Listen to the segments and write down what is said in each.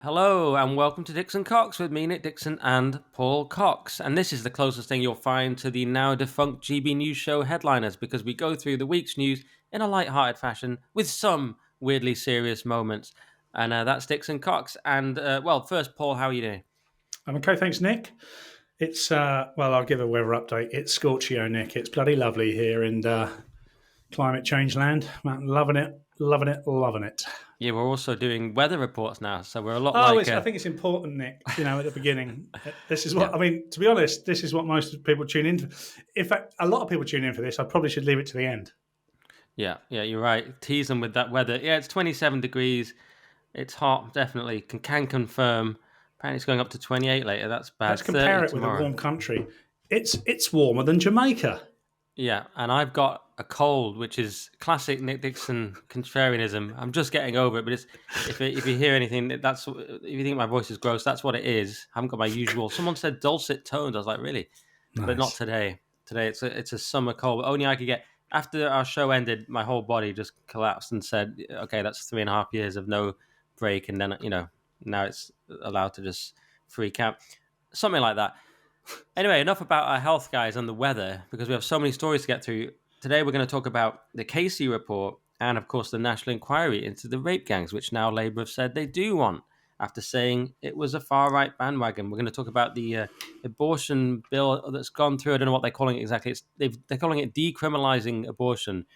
Hello and welcome to Dixon Cox with me, Nick Dixon, and Paul Cox. And this is the closest thing you'll find to the now defunct GB News Show headliners because we go through the week's news in a light-hearted fashion with some weirdly serious moments. And that's Dixon Cox. And first, Paul, how are you doing? I'm okay, thanks, Nick. I'll give a weather update. It's Scorchio, Nick. It's bloody lovely here in climate change land. I'm loving it, loving it, loving it. Yeah, we're also doing weather reports now, so we're a lot Oh, like I think it's important, Nick. At the beginning, this is yeah, what I mean. To be honest, this is what most people tune in. In fact, a lot of people tune in for this. I probably should leave it to the end. yeah. You're right. Tease them with that weather. Yeah, it's 27 degrees. It's hot, definitely. Can confirm. Apparently, it's going up to 28 later. That's bad. Let's 30 compare it with a tomorrow. warm country. It's warmer than Jamaica. Yeah, and I've got a cold, which is classic Nick Dixon contrarianism. I'm just getting over it, but it's if you hear anything, that's if you think my voice is gross, that's what it is. I haven't got my usual. Someone said dulcet tones. I was like, really? But not Nice. today. Today it's a summer cold. Only I could get. After our show ended, my whole body just collapsed and said, "Okay, that's 3.5 years of no break," and then now it's allowed to just freak out, something like that. Anyway, enough about our health, guys, and the weather, because we have so many stories to get through. Today, we're going to talk about the Casey report and, of course, the national inquiry into the rape gangs, which now Labour have said they do want after saying it was a far right bandwagon. We're going to talk about the abortion bill that's gone through. I don't know what they're calling it exactly. They're calling it decriminalising abortion,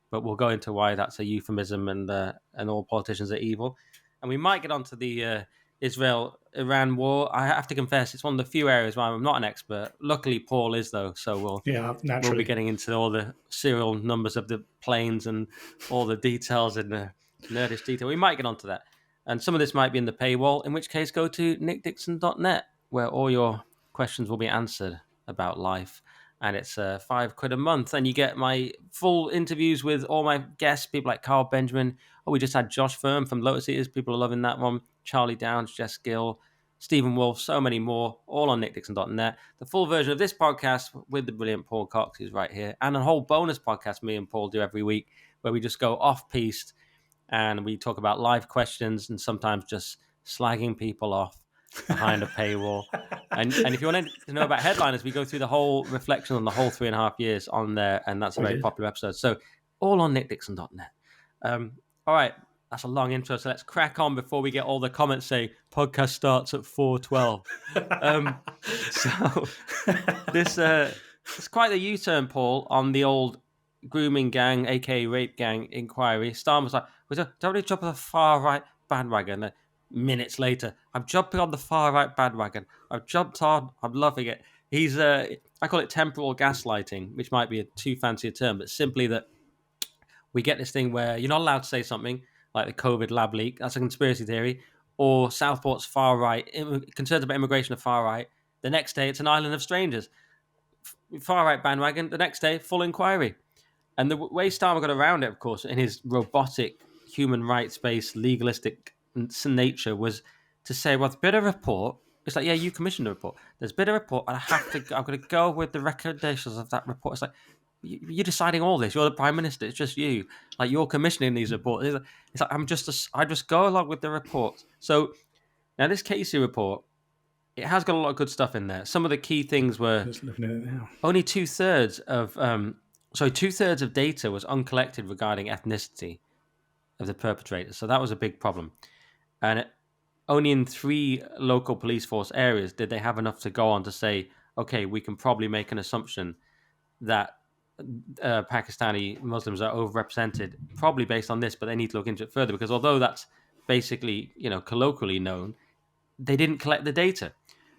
but we'll go into why that's a euphemism and all politicians are evil. And we might get onto the Israel-Iran war. I have to confess, it's one of the few areas where I'm not an expert. Luckily, Paul is, though, so Yeah, we'll be naturally. getting into all the serial numbers of the planes and all the details in the nerdish detail. We might get onto that. And some of this might be in the paywall, in which case go to nickdixon.net, where all your questions will be answered about life. And it's £5 a month. And you get my full interviews with all my guests, people like Carl Benjamin. Oh, we just had Josh Firm from Lotus Eaters. People are loving that one. Charlie Downs, Jess Gill, Stephen Wolf, so many more, all on nickdixon.net. The full version of this podcast with the brilliant Paul Cox is right here, and a whole bonus podcast me and Paul do every week where we just go off-piste and we talk about live questions and sometimes just slagging people off behind a paywall. And if you want to know about headliners, we go through the whole reflection on the whole 3.5 years on there, and that's a very Wicked. popular episode. So all on nickdixon.net. All right, that's a long intro, so let's crack on before we get all the comments saying podcast starts at 4:12. So this it's quite the U-turn, Paul, on the old grooming gang, aka rape gang inquiry. Star was like, "Don't really jump on the far right bandwagon." And minutes later, I'm jumping on the far right bandwagon. I've jumped on. I'm loving it. He's I call it temporal gaslighting, which might be a too fancy a term, but simply that we get this thing where you're not allowed to say something like the COVID lab leak. That's a conspiracy theory. Or Southport's far right, concerns about immigration are far right. The next day, it's an island of strangers. Far right bandwagon. The next day, full inquiry. And the way Starmer got around it, of course, in his robotic, human rights based, legalistic nature, was to say, well, there's been a report. It's like, yeah, you commissioned a report. There's been a report, and I'm going to go with the recommendations of that report. It's like, you're deciding all this. You're the prime minister. It's just you. Like, you're commissioning these reports. It's like I just go along with the reports. So now this Casey report, it has got a lot of good stuff in there. Some of the key things were Just looking at it now. only two thirds of data was uncollected regarding ethnicity of the perpetrator. So that was a big problem. And only in 3 local police force areas did they have enough to go on to say, okay, we can probably make an assumption that Pakistani Muslims are overrepresented, probably based on this, but they need to look into it further because although that's basically, colloquially known, they didn't collect the data.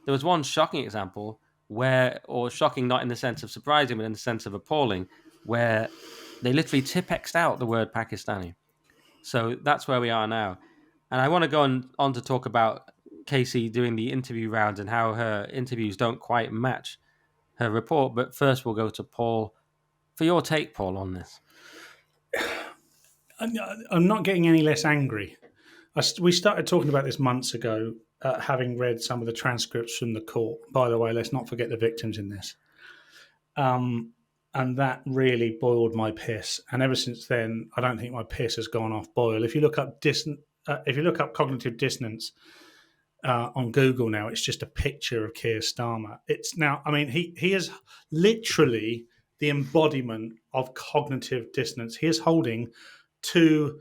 There was one shocking example or shocking not in the sense of surprising, but in the sense of appalling, where they literally Tipexed out the word Pakistani. So that's where we are now. And I want to go on to talk about Casey doing the interview rounds and how her interviews don't quite match her report. But first, we'll go to Paul for your take, Paul, on this. I'm not getting any less angry. We started talking about this months ago, having read some of the transcripts from the court. By the way, let's not forget the victims in this. And that really boiled my piss. And ever since then, I don't think my piss has gone off boil. If you look up cognitive dissonance, on Google now, it's just a picture of Keir Starmer. It's now, I mean, he is literally the embodiment of cognitive dissonance. He is holding two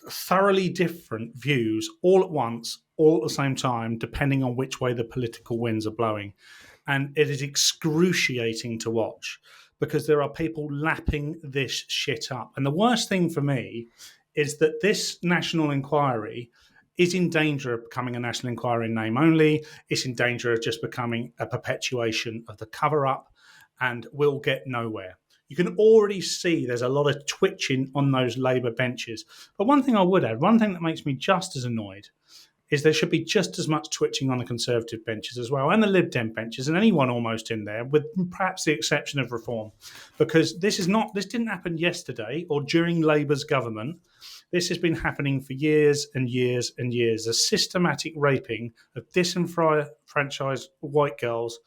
thoroughly different views all at once, all at the same time, depending on which way the political winds are blowing. And it is excruciating to watch because there are people lapping this shit up. And the worst thing for me is that this national inquiry is in danger of becoming a national inquiry in name only. It's in danger of just becoming a perpetuation of the cover up and will get nowhere. You can already see there's a lot of twitching on those Labour benches. But one thing I would add, one thing that makes me just as annoyed is there should be just as much twitching on the Conservative benches as well, and the Lib Dem benches, and anyone almost in there, with perhaps the exception of Reform, because this didn't happen yesterday or during Labour's government. This has been happening for years and years and years. A systematic raping of disenfranchised white girls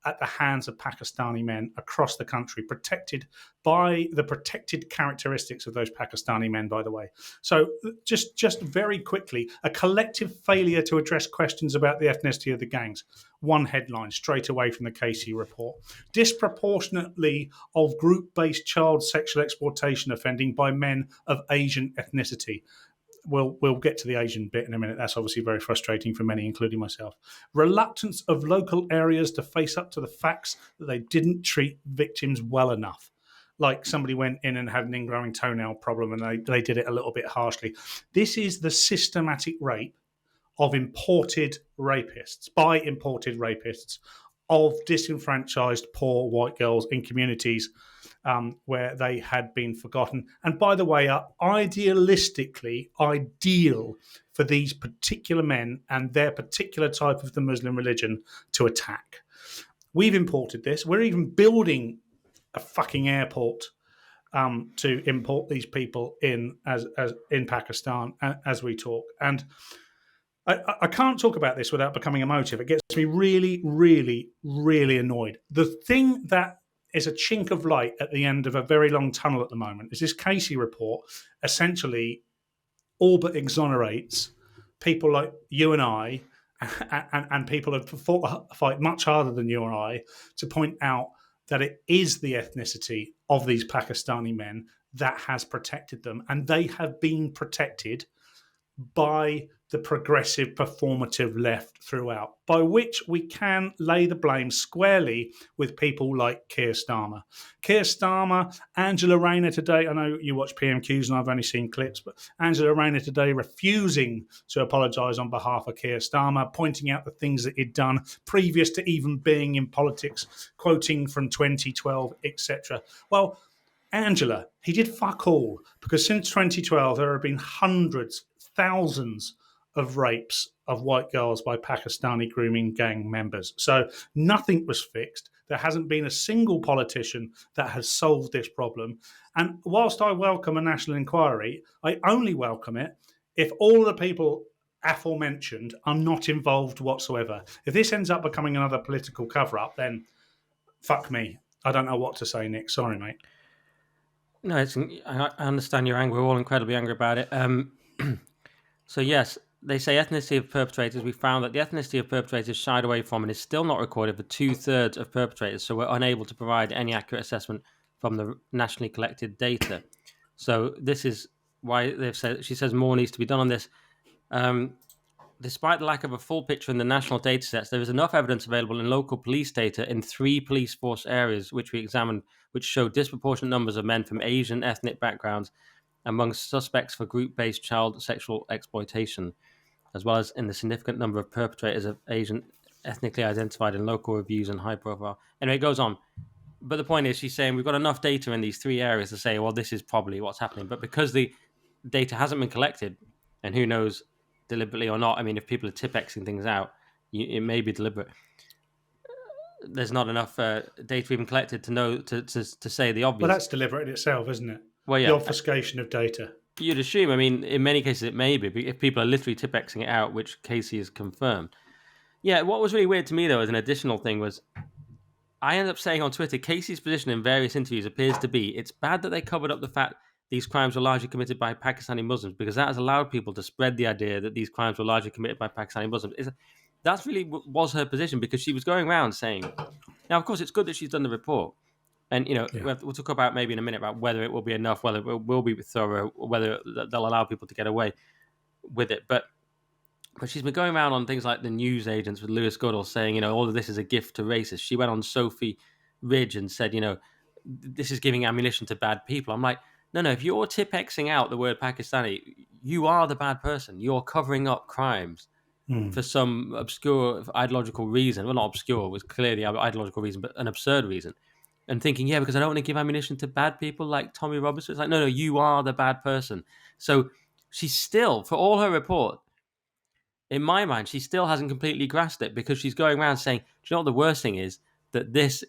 at the hands of Pakistani men across the country, protected by the protected characteristics of those Pakistani men, by the way. So just very quickly, a collective failure to address questions about the ethnicity of the gangs. One headline straight away from the Casey report. Disproportionately of group-based child sexual exploitation offending by men of Asian ethnicity. We'll get to the Asian bit in a minute. That's obviously very frustrating for many, including myself. Reluctance of local areas to face up to the facts that they didn't treat victims well enough. Like somebody went in and had an ingrowing toenail problem and they did it a little bit harshly. This is the systematic rape of imported rapists, by imported rapists, of disenfranchised poor white girls in communities where they had been forgotten. And by the way, are idealistically ideal for these particular men and their particular type of the Muslim religion to attack. We've imported this. We're even building a fucking airport to import these people in as in Pakistan as we talk. And I can't talk about this without becoming emotive. It gets me really, really, really annoyed. The thing that is a chink of light at the end of a very long tunnel at the moment is this Casey report essentially all but exonerates people like you and I and people have fought a fight much harder than you and I to point out that it is the ethnicity of these Pakistani men that has protected them, and they have been protected by the progressive performative left throughout, by which we can lay the blame squarely with people like Keir Starmer. Keir Starmer, Angela Rayner today, I know you watch PMQs and I've only seen clips, but Angela Rayner today refusing to apologise on behalf of Keir Starmer, pointing out the things that he'd done previous to even being in politics, quoting from 2012, etc. Well, Angela, he did fuck all, because since 2012 there have been hundreds, thousands of rapes of white girls by Pakistani grooming gang members. So nothing was fixed. There hasn't been a single politician that has solved this problem. And whilst I welcome a national inquiry, I only welcome it if all the people aforementioned are not involved whatsoever. If this ends up becoming another political cover-up, then fuck me. I don't know what to say, Nick. Sorry, mate. No, I understand your anger. We're all incredibly angry about it. So yes, they say ethnicity of perpetrators. We found that the ethnicity of perpetrators shied away from and is still not recorded for 2/3 of perpetrators. So we're unable to provide any accurate assessment from the nationally collected data. So this is why they've said. She says more needs to be done on this. Despite the lack of a full picture in the national data sets, there is enough evidence available in local police data in 3 police force areas, which we examined, which show disproportionate numbers of men from Asian ethnic backgrounds among suspects for group-based child sexual exploitation, as well as in the significant number of perpetrators of Asian ethnically identified in local reviews and high profile. Anyway, it goes on. But the point is, she's saying we've got enough data in these 3 areas to say, well, this is probably what's happening. But because the data hasn't been collected, and who knows, deliberately or not, I mean, if people are Tipp-Exing things out, it may be deliberate. There's not enough data even collected to know to say the obvious. Well, that's deliberate in itself, isn't it? Well, yeah. The obfuscation of data. You'd assume. I mean, in many cases it may be, if people are literally Tipp-Exing it out, which Casey has confirmed. Yeah, what was really weird to me, though, as an additional thing was, I ended up saying on Twitter, Casey's position in various interviews appears to be, it's bad that they covered up the fact these crimes were largely committed by Pakistani Muslims, because that has allowed people to spread the idea that these crimes were largely committed by Pakistani Muslims. That's really was her position, because she was going around saying, now, of course, it's good that she's done the report. And, Yeah. we'll talk about maybe in a minute about whether it will be enough, whether it will be thorough, whether they'll allow people to get away with it. But she's been going around on things like the news agents with Lewis Goodall saying, all of this is a gift to racists. She went on Sophie Ridge and said, this is giving ammunition to bad people. I'm like, no, if you're Tipexing out the word Pakistani, you are the bad person. You're covering up crimes for some obscure ideological reason. Well, not obscure, it was clearly an ideological reason, but an absurd reason. And thinking, because I don't want to give ammunition to bad people like Tommy Robinson. It's like, no, you are the bad person. So she's still, for all her report, in my mind, she still hasn't completely grasped it, because she's going around saying, do you know what the worst thing is? That this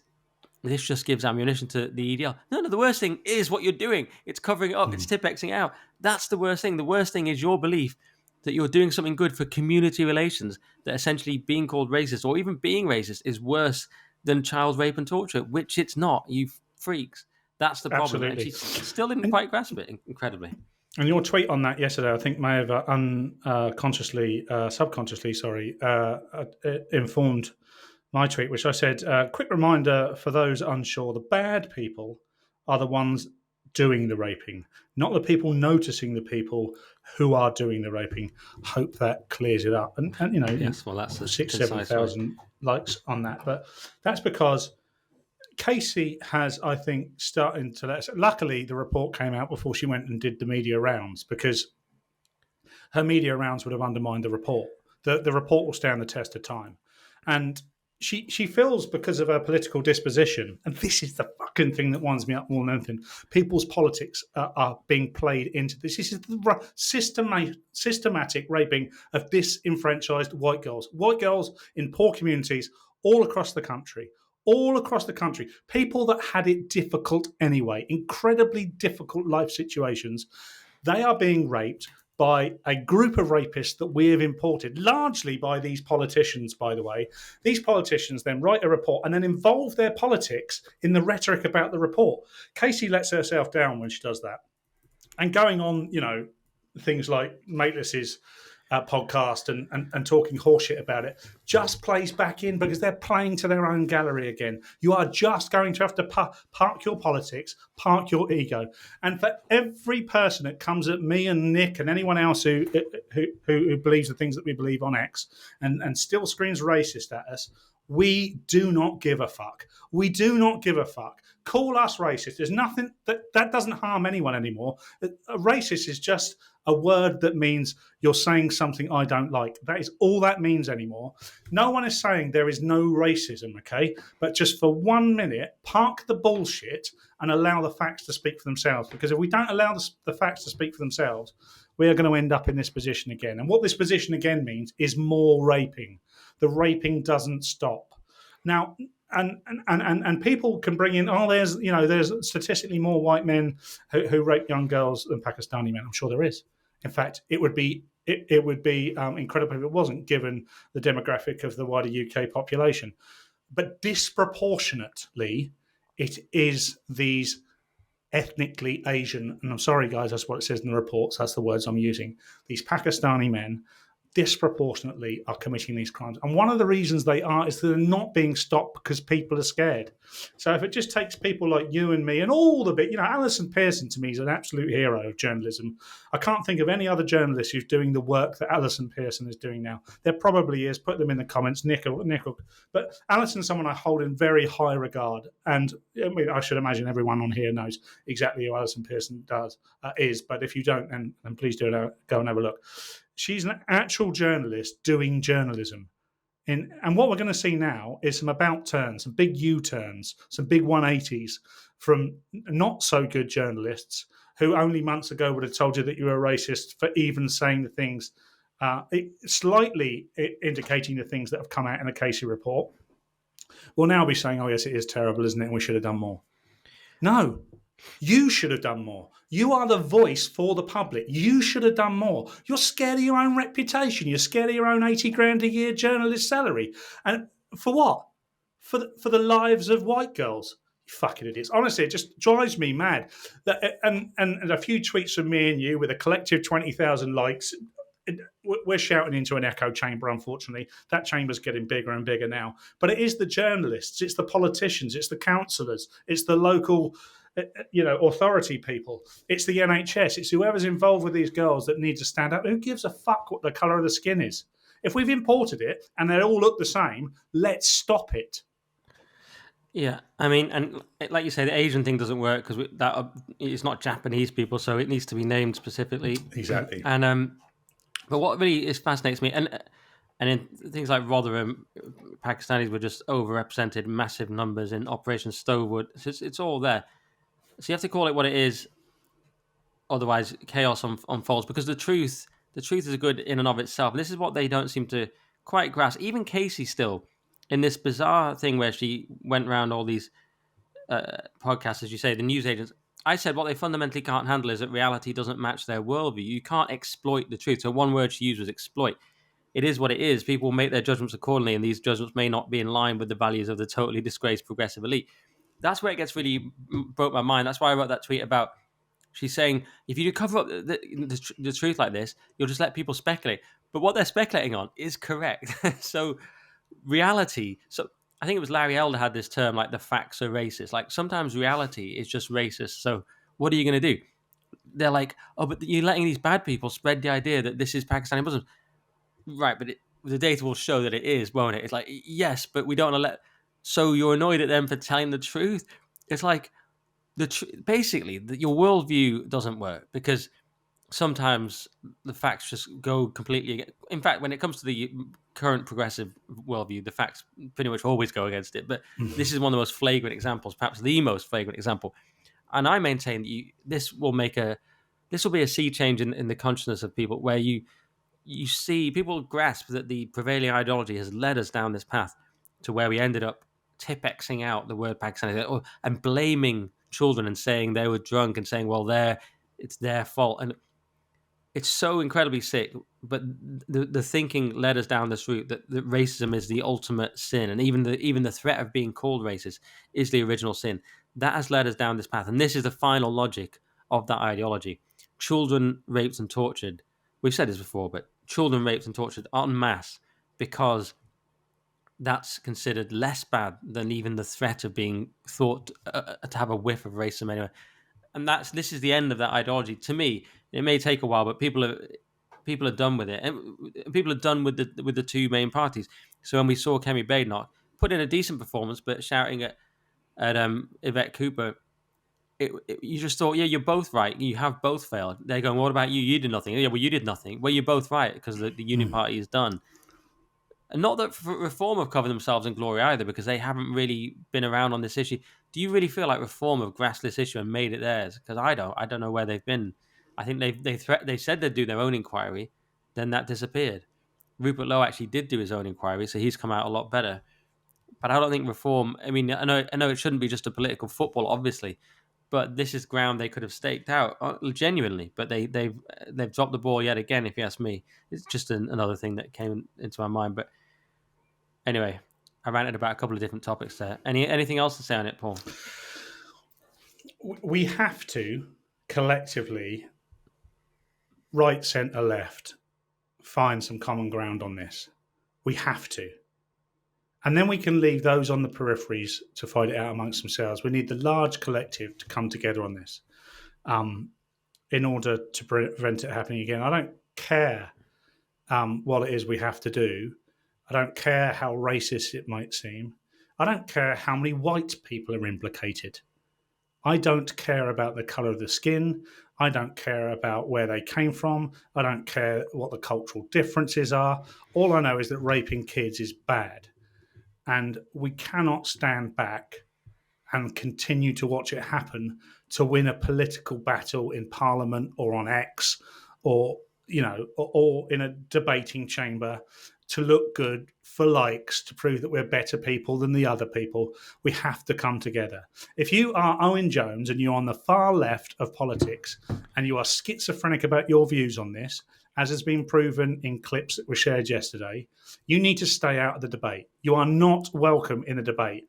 just gives ammunition to the EDL. No, the worst thing is what you're doing. It's covering it up. It's Tipexing out. That's the worst thing. The worst thing is your belief that you're doing something good for community relations, that essentially being called racist or even being racist is worse than child rape and torture, which it's not, you freaks. That's the problem. Absolutely. And she still didn't quite grasp it, incredibly. And your tweet on that yesterday, I think, may have subconsciously, informed my tweet, which I said, quick reminder for those unsure, the bad people are the ones doing the raping, not the people noticing the people who are doing the raping. Hope that clears it up. And Yes, well, that's 6,000-7,000 likes on that. But that's because Casey has, I think, starting to let us. Luckily, the report came out before she went and did the media rounds, because her media rounds would have undermined the report. The report will stand the test of time. And she feels, because of her political disposition, and this is the fucking thing that winds me up more than anything, people's politics are being played into this. This is the systematic raping of disenfranchised white girls in poor communities all across the country. People that had it difficult anyway, incredibly difficult life situations, they are being raped by a group of rapists that we have imported, largely by these politicians, by the way. These politicians then write a report and then involve their politics in the rhetoric about the report. Casey lets herself down when she does that. And going on, things like Mateless's podcast and talking horseshit about it just plays back in, because they're playing to their own gallery again. You are just going to have to park your politics, park your ego. And for every person that comes at me and Nick and anyone else who believes the things that we believe on X and still screams racist at us, we do not give a fuck. We do not give a fuck. Call us racist. There's nothing that doesn't harm anyone anymore. A racist is just a word that means you're saying something I don't like. That is all that means anymore. No one is saying there is no racism, okay? But just for 1 minute, park the bullshit and allow the facts to speak for themselves. Because if we don't allow the facts to speak for themselves, we are going to end up in this position again. And what this position again means is more raping. The raping doesn't stop. Now, and people can bring in, there's statistically more white men who rape young girls than Pakistani men. I'm sure there is. In fact, it would be incredible if it wasn't, given the demographic of the wider UK population. But disproportionately, it is these ethnically Asian, and I'm sorry, guys, that's what it says in the reports. That's the words I'm using. These Pakistani men disproportionately are committing these crimes. And one of the reasons they are is that they're not being stopped because people are scared. So if it just takes people like you and me and all the bit, Alison Pearson to me is an absolute hero of journalism. I can't think of any other journalist who's doing the work that Alison Pearson is doing now. There probably is. Put them in the comments, Nick. But Alison's someone I hold in very high regard. And I should imagine everyone on here knows exactly who Alison Pearson is. But if you don't, then please do go and have a look. She's an actual journalist doing journalism. And what we're going to see now is some about turns, some big U-turns, some big 180s from not so good journalists who only months ago would have told you that you were a racist for even saying the things, slightly indicating the things that have come out in the Casey report. Will now be saying, oh, yes, it is terrible, isn't it? And we should have done more. No. You should have done more. You are the voice for the public. You should have done more. You're scared of your own reputation. You're scared of your own 80 grand a year journalist salary. And for what? For the lives of white girls. fucking idiots. Honestly, it just drives me mad. And a few tweets from me and you with a collective 20,000 likes. We're shouting into an echo chamber, unfortunately. That chamber's getting bigger and bigger now. But it is the journalists, it's the politicians, it's the councillors, it's the local authority people, it's the NHS, it's whoever's involved with these girls that need to stand up. Who gives a fuck what the colour of the skin is? If we've imported it and they all look the same, let's stop it. Yeah, I mean, and like you say, the Asian thing doesn't work because that it's not Japanese people, so it needs to be named specifically. Exactly. And but what really fascinates me, and in things like Rotherham, Pakistanis were just overrepresented, massive numbers in Operation Stovewood. So it's all there. So you have to call it what it is, otherwise chaos unfolds. Because the truth is good in and of itself. And this is what they don't seem to quite grasp. Even Casey still, in this bizarre thing where she went around all these podcasts, as you say, the news agents. I said what they fundamentally can't handle is that reality doesn't match their worldview. You can't exploit the truth. So one word she used was exploit. It is what it is. People make their judgments accordingly, and these judgments may not be in line with the values of the totally disgraced progressive elite. That's where it gets really broke my mind. That's why I wrote that tweet about. She's saying if you cover up the truth like this, you'll just let people speculate. But what they're speculating on is correct. So reality. So I think it was Larry Elder had this term like the facts are racist. Like sometimes reality is just racist. So what are you going to do? They're like, oh, but you're letting these bad people spread the idea that this is Pakistani Muslims. Right, but the data will show that it is, won't it? It's like, yes, but we don't want to let. So you're annoyed at them for telling the truth. It's like basically your worldview doesn't work because sometimes the facts just go completely. In fact, when it comes to the current progressive worldview, the facts pretty much always go against it. But this is one of the most flagrant examples, perhaps the most flagrant example. And I maintain that this will be a sea change in the consciousness of people, where you see people grasp that the prevailing ideology has led us down this path to where we ended up Tipexing out the word Pakistani and blaming children and saying they were drunk and saying, well, it's their fault. And it's so incredibly sick. But the thinking led us down this route that racism is the ultimate sin. And even the threat of being called racist is the original sin. That has led us down this path. And this is the final logic of that ideology. Children raped and tortured. We've said this before, but children raped and tortured en masse because that's considered less bad than even the threat of being thought to have a whiff of racism anyway. And this is the end of that ideology. To me, it may take a while, but people are done with it, and people are done with the two main parties. So when we saw Kemi Badenoch put in a decent performance, but shouting at Yvette Cooper, you just thought, yeah, you're both right. You have both failed. They're going, what about you? You did nothing. Yeah, well, you did nothing. Well, you're both right because the Union Party is done. And not that Reform have covered themselves in glory either, because they haven't really been around on this issue. Do you really feel like Reform have grasped this issue and made it theirs? Because I don't. I don't know where they've been. I think they said they'd do their own inquiry, then that disappeared. Rupert Lowe actually did do his own inquiry, so he's come out a lot better. But I don't think Reform. I mean, I know it shouldn't be just a political football, obviously, but this is ground they could have staked out genuinely. But they've dropped the ball yet again. If you ask me, it's just another thing that came into my mind. But anyway, I ranted about a couple of different topics there. Anything else to say on it, Paul? We have to collectively, right, centre, left, find some common ground on this. We have to. And then we can leave those on the peripheries to fight it out amongst themselves. We need the large collective to come together on this in order to prevent it happening again. I don't care what it is we have to do. I don't care how racist it might seem. I don't care how many white people are implicated. I don't care about the colour of the skin. I don't care about where they came from. I don't care what the cultural differences are. All I know is that raping kids is bad. And we cannot stand back and continue to watch it happen to win a political battle in Parliament or on X or in a debating chamber to look good for likes, to prove that we're better people than the other people. We have to come together. If you are Owen Jones and you're on the far left of politics and you are schizophrenic about your views on this, as has been proven in clips that were shared yesterday, you need to stay out of the debate. You are not welcome in the debate.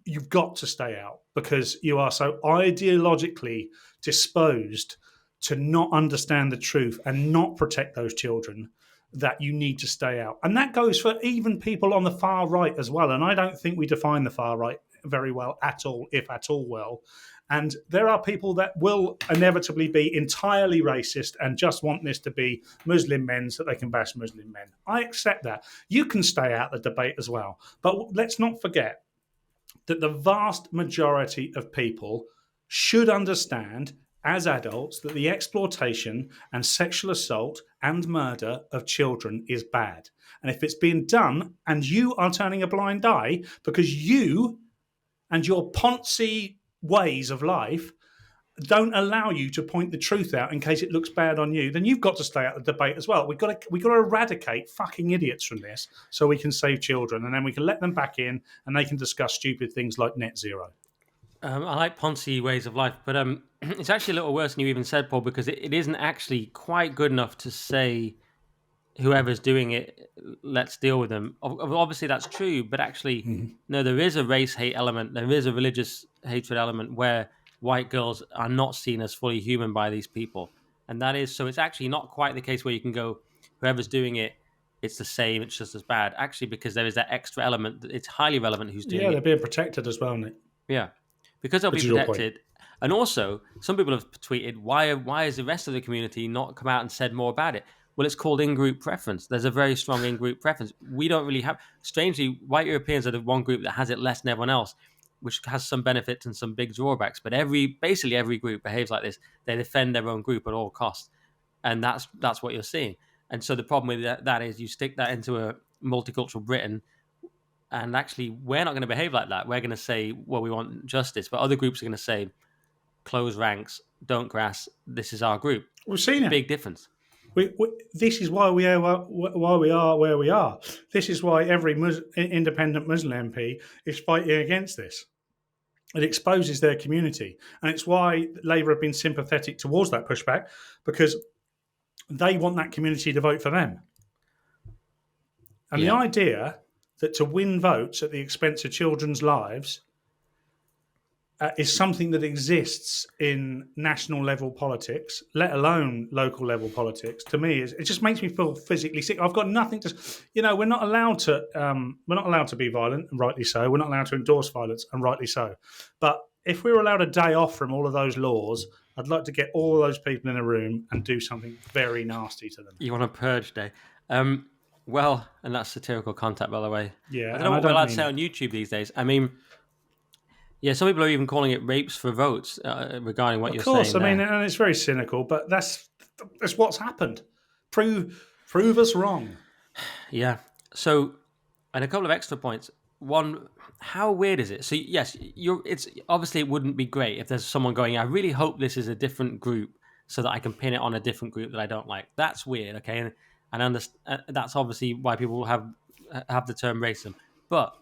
you've got to stay out because you are so ideologically disposed to not understand the truth and not protect those children that you need to stay out. And that goes for even people on the far right as well. And I don't think we define the far right very well at all, if at all well. And there are people that will inevitably be entirely racist and just want this to be Muslim men so they can bash Muslim men. I accept that. You can stay out of the debate as well. But let's not forget that the vast majority of people should understand as adults that the exploitation and sexual assault and murder of children is bad. And if it's being done and you are turning a blind eye because you and your Ponzi ways of life don't allow you to point the truth out in case it looks bad on you, then you've got to stay out of the debate as well. We've got to eradicate fucking idiots from this so we can save children, and then we can let them back in and they can discuss stupid things like net zero. I like Ponzi ways of life, but it's actually a little worse than you even said, Paul, because it isn't actually quite good enough to say whoever's doing it, let's deal with them. Obviously, that's true, but actually, no, there is a race hate element. There is a religious hatred element where white girls are not seen as fully human by these people. And that is, so it's actually not quite the case where you can go, whoever's doing it, it's the same, it's just as bad. Actually, because there is that extra element, it's highly relevant who's doing it. Yeah, they're being protected as well, Nick. Yeah, because they'll be protected. And also, some people have tweeted, why is the rest of the community not come out and said more about it? Well, it's called in-group preference. There's a very strong in-group preference. We don't really have... Strangely, white Europeans are the one group that has it less than everyone else, which has some benefits and some big drawbacks. But basically every group behaves like this. They defend their own group at all costs. And that's what you're seeing. And so the problem with that is you stick that into a multicultural Britain, and actually we're not going to behave like that. We're going to say, well, we want justice. But other groups are going to say, close ranks, don't grass, this is our group. We've seen it. Big difference. This is why we are where we are. This is why every independent Muslim MP is fighting against this. It exposes their community. And it's why Labour have been sympathetic towards that pushback, because they want that community to vote for them. And the idea that to win votes at the expense of children's lives is something that exists in national level politics, let alone local level politics. To me, it just makes me feel physically sick. I've got nothing to, we're not allowed to be violent, and rightly so. We're not allowed to endorse violence, and rightly so. But if we were allowed a day off from all of those laws, I'd like to get all of those people in a room and do something very nasty to them. You want a purge day? Well, and that's satirical content, by the way. Yeah, I don't know what we're allowed to say on YouTube these days. I mean, yeah, some people are even calling it rapes for votes regarding what you're saying. Of course, I mean, and it's very cynical, but that's what's happened. Prove us wrong. Yeah. So, and a couple of extra points. One, how weird is it? So, yes, it's obviously it wouldn't be great if there's someone going, I really hope this is a different group so that I can pin it on a different group that I don't like. That's weird, okay? And that's obviously why people have the term racism. But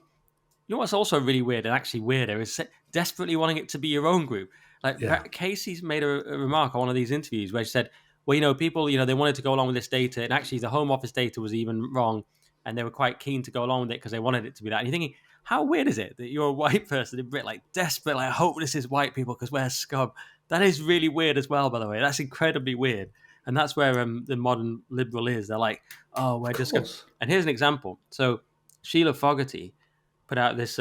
you know what's also really weird, and actually weirder, is desperately wanting it to be your own group. Like Casey's made a remark on one of these interviews where she said, well, people, they wanted to go along with this data, and actually the Home Office data was even wrong, and they were quite keen to go along with it because they wanted it to be that. And you're thinking, how weird is it that you're a white person in Britain, like desperate, like I hope this is white people because we're scum. That is really weird as well, by the way. That's incredibly weird. And that's where the modern liberal is. They're like, oh, we're just going. And here's an example. So Sheila Fogarty put out this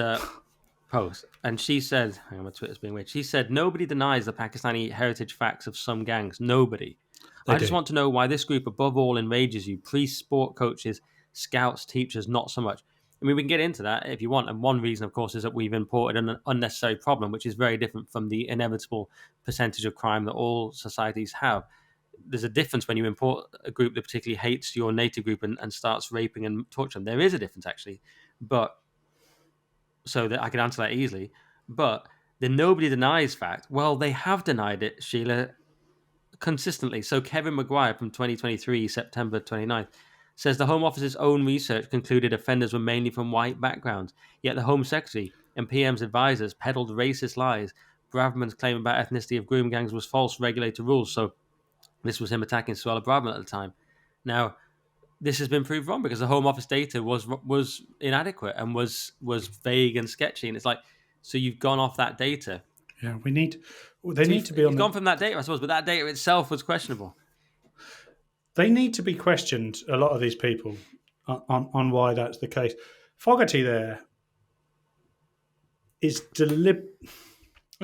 post, and she said, hang on, my Twitter's being weird. She said, nobody denies the Pakistani heritage facts of some gangs. Nobody. I just want to know why this group above all enrages you. Priests, sport coaches, scouts, teachers, not so much. I mean, we can get into that if you want. And one reason, of course, is that we've imported an unnecessary problem, which is very different from the inevitable percentage of crime that all societies have. There's a difference when you import a group that particularly hates your native group and starts raping and torturing them. There is a difference, actually. But so that I can answer that easily. But the nobody denies fact, well, they have denied it, Sheila, consistently. So Kevin Maguire from 2023, September 29th, says the Home Office's own research concluded offenders were mainly from white backgrounds, yet the Home Secretary and PM's advisors peddled racist lies. Braverman's claim about ethnicity of groom gangs was false regulator rules. So this was him attacking Suella Braverman at the time. Now, this has been proved wrong because the Home Office data was inadequate and was vague and sketchy. And it's like, So you've gone off that data. Yeah, they need to be He's on gone from that data, I suppose, but that data itself was questionable. they need to be questioned, a lot of these people, on why that's the case. Fogarty there is I'm going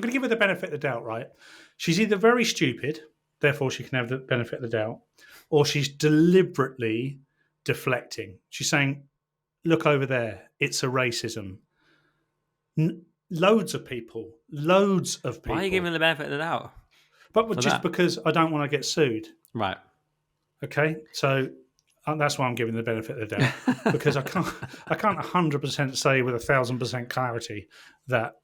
to give her the benefit of the doubt, right? She's either very stupid, therefore she can have the benefit of the doubt, or she's deliberately deflecting. She's saying, look over there, it's a racism. Loads of people. Why are you giving the benefit of the doubt? But for just that? because I don't want to get sued. Right. Okay, so that's why I'm giving the benefit of the doubt, because I can't 100% say with 1,000% clarity that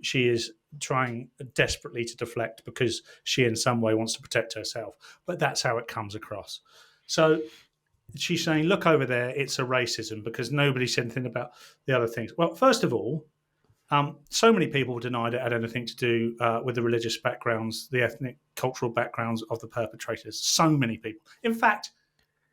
she is trying desperately to deflect because she in some way wants to protect herself. But that's how it comes across. So she's saying, look over there, it's a racism because nobody said anything about the other things. Well, first of all, so many people denied it had anything to do with the religious backgrounds, the ethnic, cultural backgrounds of the perpetrators. So many people. In fact,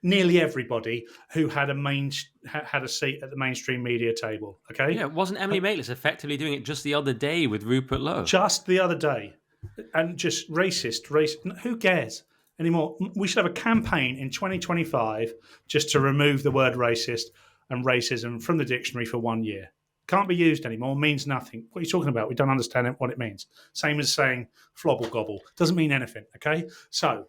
nearly everybody who had a seat at the mainstream media table. Okay, Yeah, wasn't Emily Maitlis effectively doing it just the other day with Rupert Lowe? just the other day, and just racist. Who cares anymore? We should have a campaign in 2025 just to remove the word racist and racism from the dictionary for 1 year. Can't be used anymore, means nothing. What are you talking about? We don't understand what it means. Same as saying flobble gobble. Doesn't mean anything, okay? So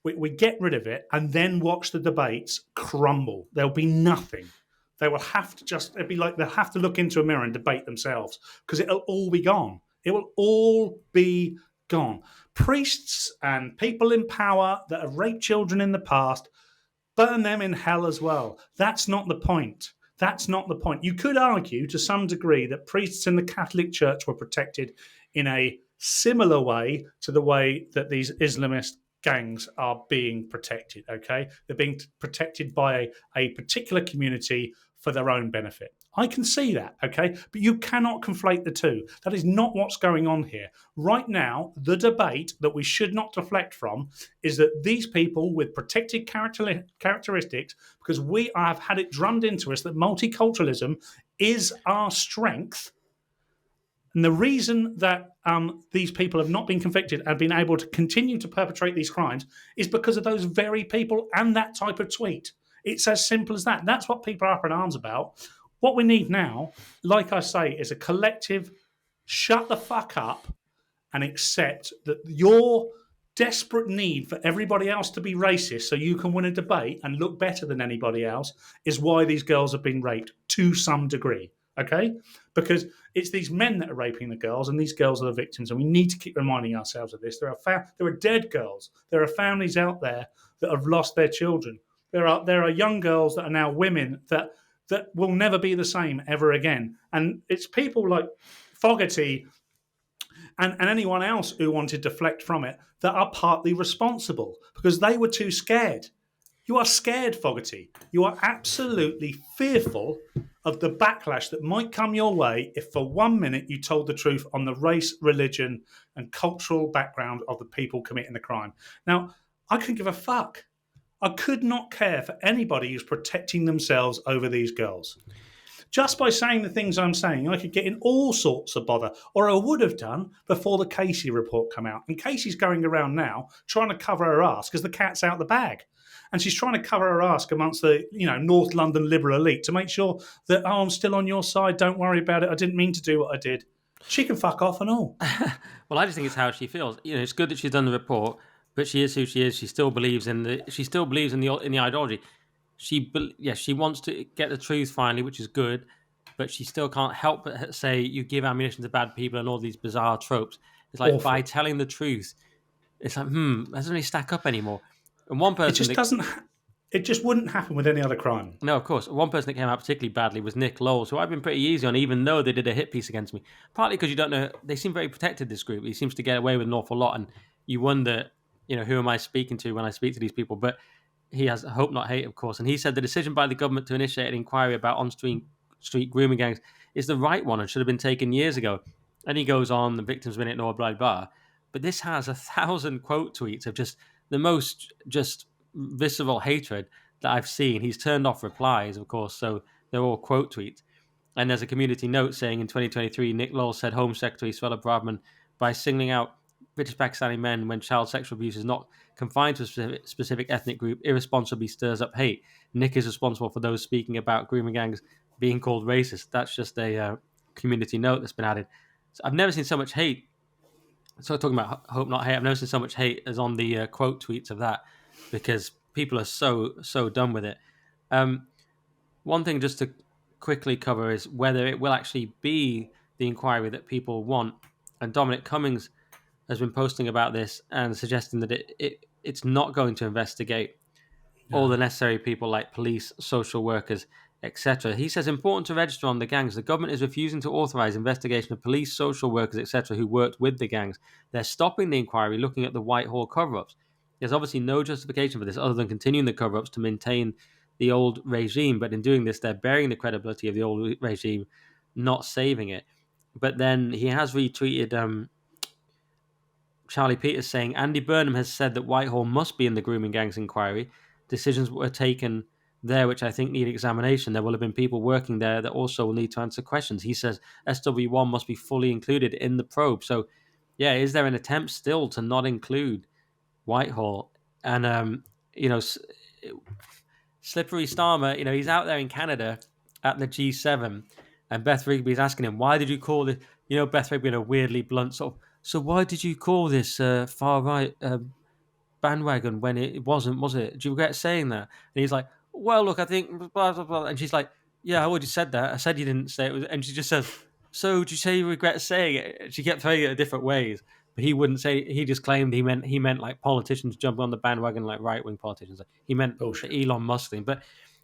we get rid of it and then watch the debates crumble. There'll be nothing. They will have to it'd be like they'll have to look into a mirror and debate themselves because it'll all be gone. It will all be gone. Priests and people in power that have raped children in the past, burn them in hell as well. That's not the point. That's not the point. You could argue to some degree that priests in the Catholic Church were protected in a similar way to the way that these Islamist gangs are being protected, okay? They're being protected by a particular community for their own benefit. I can see that, okay? But you cannot conflate the two. That is not what's going on here. Right now, the debate that we should not deflect from is that these people with protected characteristics, because we have had it drummed into us that multiculturalism is our strength, and the reason that these people have not been convicted and been able to continue to perpetrate these crimes is because of those very people and that type of tweet. It's as simple as that. That's what people are up in arms about. What we need now, like I say, is a collective shut the fuck up and accept that your desperate need for everybody else to be racist so you can win a debate and look better than anybody else is why these girls have been raped to some degree. Okay? Because it's these men that are raping the girls and these girls are the victims, and we need to keep reminding ourselves of this. There are dead girls. There are families out there that have lost their children. There are young girls that are now women that will never be the same ever again. And it's people like Fogarty and anyone else who wanted to deflect from it that are partly responsible because they were too scared. You are scared, Fogarty. You are absolutely fearful of the backlash that might come your way if for 1 minute you told the truth on the race, religion, and cultural background of the people committing the crime. Now, I couldn't give a fuck. I could not care for anybody who's protecting themselves over these girls. Just by saying the things I'm saying, I could get in all sorts of bother, or I would have done before the Casey report came out. And Casey's going around now trying to cover her ass because the cat's out the bag. And she's trying to cover her ass amongst the North London liberal elite to make sure that, I'm still on your side, don't worry about it, I didn't mean to do what I did. She can fuck off and all. Well, I just think it's how she feels. It's good that she's done the report, but she is who she is. She still believes in the ideology. She wants to get the truth finally, which is good, but she still can't help but say you give ammunition to bad people and all these bizarre tropes. It's like Awful. by telling the truth, it's like that doesn't really stack up anymore. And one person it just wouldn't happen with any other crime. No, of course. One person that came out particularly badly was Nick Lowell, who I've been pretty easy on, even though they did a hit piece against me. Partly because you don't know, they seem very protected, this group. He seems to get away with an awful lot, and you wonder, who am I speaking to when I speak to these people? But he has hope, not hate, of course. And he said the decision by the government to initiate an inquiry about on-street grooming gangs is the right one and should have been taken years ago. And he goes on, the victims win it, and all blah, blah. But this has 1,000 quote tweets of just the most visceral hatred that I've seen. He's turned off replies, of course, so they're all quote tweets. And there's a community note saying in 2023, Nick Lowell said Home Secretary Suella Braverman, by singling out British Pakistani men when child sexual abuse is not confined to a specific ethnic group, irresponsibly stirs up hate. Nick is responsible for those speaking about grooming gangs being called racist. That's just a community note that's been added. So I've never seen so much hate. So talking about hope not hate, I've never seen so much hate as on the quote tweets of that, because people are so done with it. One thing just to quickly cover is whether it will actually be the inquiry that people want. And Dominic Cummings has been posting about this and suggesting that it's not going to investigate all the necessary people like police, social workers, etc. He says important to register on the gangs. The government is refusing to authorize investigation of police, social workers, etc. who worked with the gangs. They're stopping the inquiry looking at the Whitehall cover-ups. There's obviously no justification for this other than continuing the cover-ups to maintain the old regime, but in doing this, they're burying the credibility of the old regime, not saving it. But then he has retweeted Charlie Peters saying Andy Burnham has said that Whitehall must be in the grooming gangs inquiry. Decisions were taken there which I think need examination. There will have been people working there that also will need to answer questions. He says SW1 must be fully included in the probe. So, yeah, is there an attempt still to not include Whitehall? And, Slippery Starmer, he's out there in Canada at the G7, and Beth Rigby's asking him, why did you call this? Beth Rigby in a weirdly blunt sort of, so why did you call this far right bandwagon when it wasn't, was it? Do you regret saying that? And he's like, well, look, I think blah, blah, blah. And she's like, yeah, I already said that. I said you didn't say it was. And she just says, so did you say you regret saying it? And she kept saying it in different ways. But he wouldn't say. He just claimed he meant like politicians jumping on the bandwagon, like right wing politicians. He meant the Elon Musk thing. But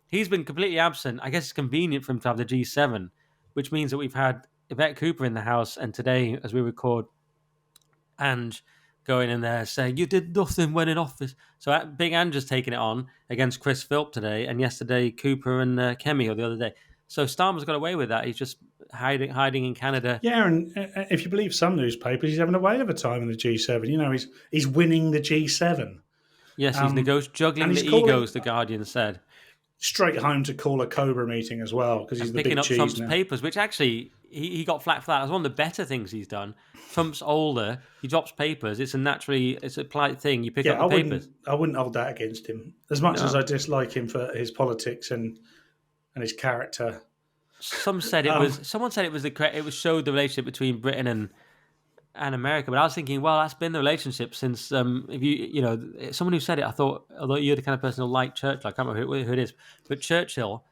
he's been completely absent. I guess it's convenient for him to have the G7, which means that we've had Yvette Cooper in the House, and today, as we record, Ange going in there saying you did nothing when in office. So Big Ange has taken it on against Chris Philp today, and yesterday Cooper and Kemi, or the other day. So Starmer's got away with that. He's just hiding in Canada. Yeah, and if you believe some newspapers, he's having a whale of a time in the G7. He's winning the G7. Yes, he's juggling the egos, the Guardian said. Straight home to call a Cobra meeting as well, because he's the picking big up cheese Trump's now. papers, which actually he got flack for that. It's one of the better things he's done. Trump's older, he drops papers. It's a polite thing. You pick up the papers. I wouldn't hold that against him. As much as I dislike him for his politics and his character. Someone said it was showed the relationship between Britain and America. But I was thinking, well, that's been the relationship since if someone who said it, I thought, although you're the kind of person who liked Churchill, I can't remember who it is, but Churchill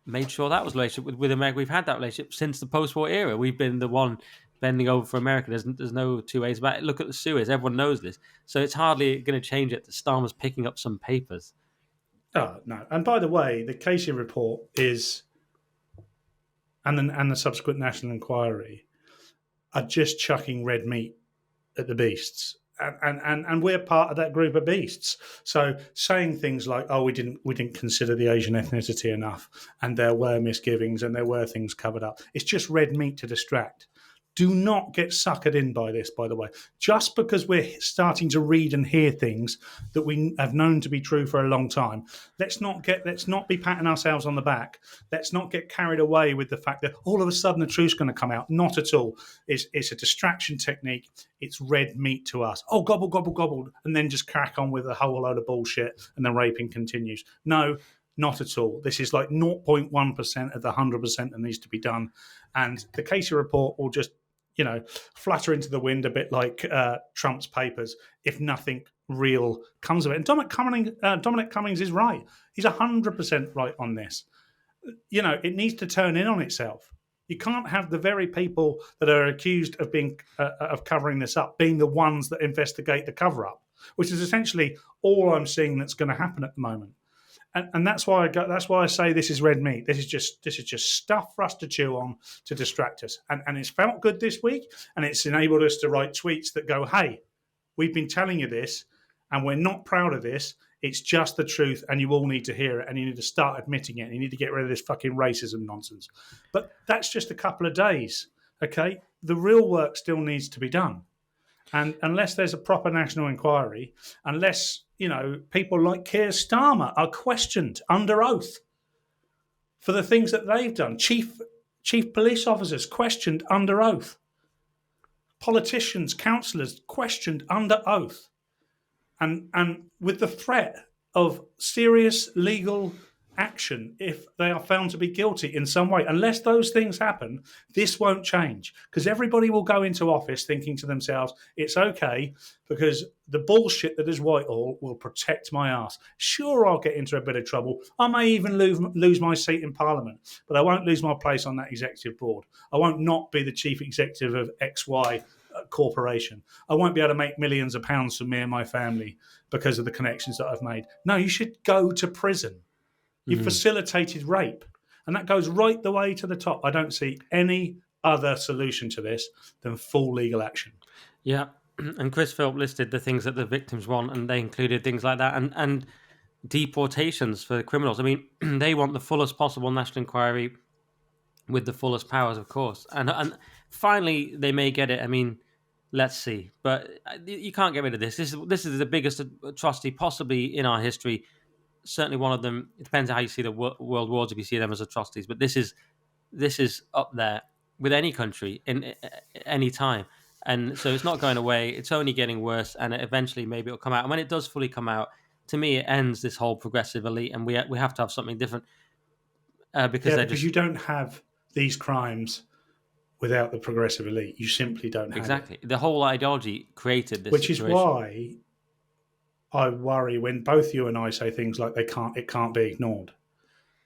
made sure that was a relationship with America. We've had that relationship since the post-war era. We've been the one bending over for America. There's no two ways about it. Look at the Suez. Everyone knows this. So it's hardly going to change it that Starmer's picking up some papers. Oh, no. And by the way, the Casey report is, and the subsequent national inquiry are just chucking red meat at the beasts. And we're part of that group of beasts. So saying things like, "Oh, we didn't consider the Asian ethnicity enough, and there were misgivings, and there were things covered up," it's just red meat to distract. Do not get suckered in by this, by the way. Just because we're starting to read and hear things that we have known to be true for a long time, let's not be patting ourselves on the back. Let's not get carried away with the fact that all of a sudden the truth's going to come out. Not at all. It's a distraction technique. It's red meat to us. Oh, gobble, gobble, gobble, and then just crack on with a whole load of bullshit, and the raping continues. No, not at all. This is like 0.1% of the 100% that needs to be done. And the Casey report will just, flutter into the wind a bit like Trump's papers if nothing real comes of it. And Dominic Cummings is right. He's 100% right on this. It needs to turn in on itself. You can't have the very people that are accused of being of covering this up being the ones that investigate the cover-up, which is essentially all I'm seeing that's going to happen at the moment. And that's why I say this is red meat. This is just stuff for us to chew on to distract us. And it's felt good this week, and it's enabled us to write tweets that go, "Hey, we've been telling you this, and we're not proud of this. It's just the truth, and you all need to hear it, and you need to start admitting it, and you need to get rid of this fucking racism nonsense." But that's just a couple of days, okay? The real work still needs to be done. And unless there's a proper national inquiry, unless, people like Keir Starmer are questioned under oath for the things that they've done, chief Chief police officers questioned under oath. Politicians, councillors questioned under oath. And with the threat of serious legal action if they are found to be guilty in some way. Unless those things happen, this won't change, because everybody will go into office thinking to themselves, it's okay because the bullshit that is Whitehall will protect my ass. Sure, I'll get into a bit of trouble. I may even lose my seat in Parliament, but I won't lose my place on that executive board. I won't not be the chief executive of XY corporation. I won't be able to make millions of pounds for me and my family because of the connections that I've made. No, you should go to prison. You've facilitated rape. And that goes right the way to the top. I don't see any other solution to this than full legal action. Yeah. And Chris Philp listed the things that the victims want, and they included things like that and deportations for criminals. I mean, they want the fullest possible national inquiry with the fullest powers, of course. And finally, they may get it. I mean, let's see. But you can't get rid of this. This is the biggest atrocity possibly in our history. Certainly one of them. It depends on how you see the world wars, if you see them as atrocities. But this is up there with any country in any time. And so it's not going away. It's only getting worse, and eventually maybe it'll come out. And when it does fully come out, to me, it ends this whole progressive elite, and we have to have something different because you don't have these crimes without the progressive elite. You simply don't have exactly. The whole ideology created this, which situation. Is why I worry when both you and I say things like it can't be ignored,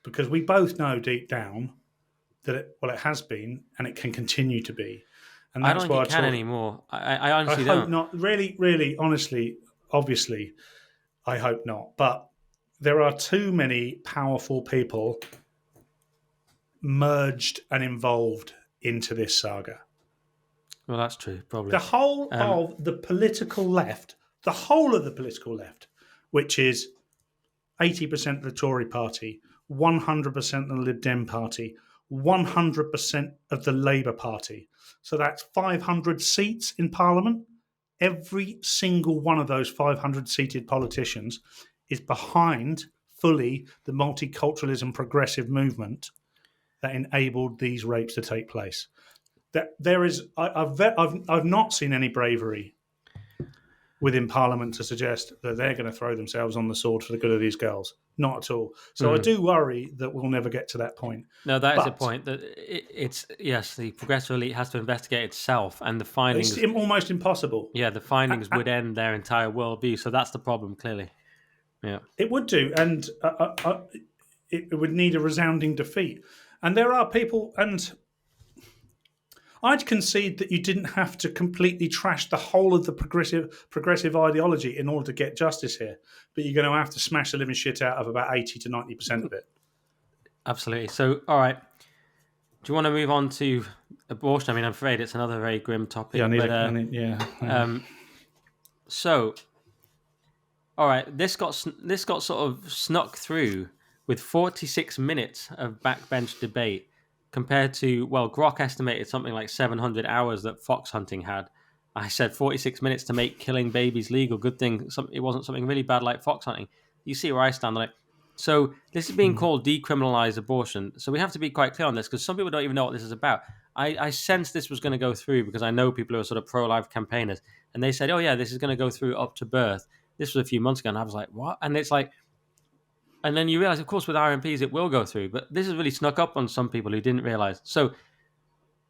because we both know deep down that it has been and it can continue to be. And that's I don't think it can anymore. I honestly hope not. Really, honestly, obviously, I hope not. But there are too many powerful people merged and involved into this saga. Well, that's true, probably. The whole of the political left, which is 80% of the Tory party, 100% of the Lib Dem party, 100% of the Labour Party. So that's 500 seats in Parliament. Every single one of those 500-seated politicians is behind fully the multiculturalism progressive movement that enabled these rapes to take place. I've not seen any bravery within Parliament to suggest that they're going to throw themselves on the sword for the good of these girls. Not at all. So I do worry that we'll never get to that point. No, that is the point. That it's yes, the progressive elite has to investigate itself, and the findings. It's almost impossible. Yeah, the findings would end their entire worldview. So that's the problem, clearly. Yeah, it would do, and it would need a resounding defeat. And there are people, and I'd concede that you didn't have to completely trash the whole of the progressive ideology in order to get justice here, but you're going to have to smash the living shit out of about 80 to 90% of it. Absolutely. So, all right. Do you want to move on to abortion? I mean, I'm afraid it's another very grim topic. Yeah, So, all right, this got sort of snuck through with 46 minutes of backbench debate, compared to, well, Grok estimated something like 700 hours that fox hunting had. I said 46 minutes to make killing babies legal. Good thing it wasn't something really bad like fox hunting. You see where I stand on it. So this is being called decriminalized abortion. So we have to be quite clear on this, because some people don't even know what this is about. I sensed this was going to go through because I know people who are sort of pro-life campaigners, and they said, oh yeah, this is going to go through up to birth. This was a few months ago, and I was like, what? And it's like, and then you realize, of course, with RMPs, it will go through. But this has really snuck up on some people who didn't realize. So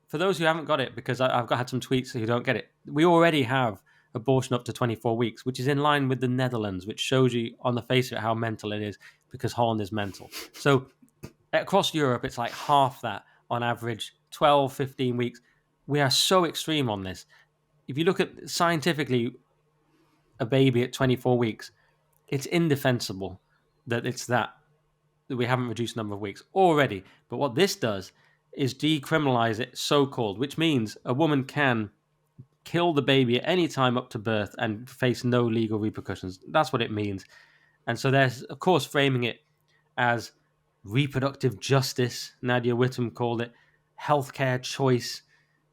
for those who haven't got it, because I've had some tweets who don't get it, we already have abortion up to 24 weeks, which is in line with the Netherlands, which shows you on the face of it how mental it is, because Holland is mental. So across Europe, it's like half that on average, 12, 15 weeks. We are so extreme on this. If you look at scientifically a baby at 24 weeks, it's indefensible that it's that we haven't reduced the number of weeks already. But what this does is decriminalize it, so-called, which means a woman can kill the baby at any time up to birth and face no legal repercussions. That's what it means. And so there's, of course, framing it as reproductive justice. Nadia Whittam called it healthcare choice.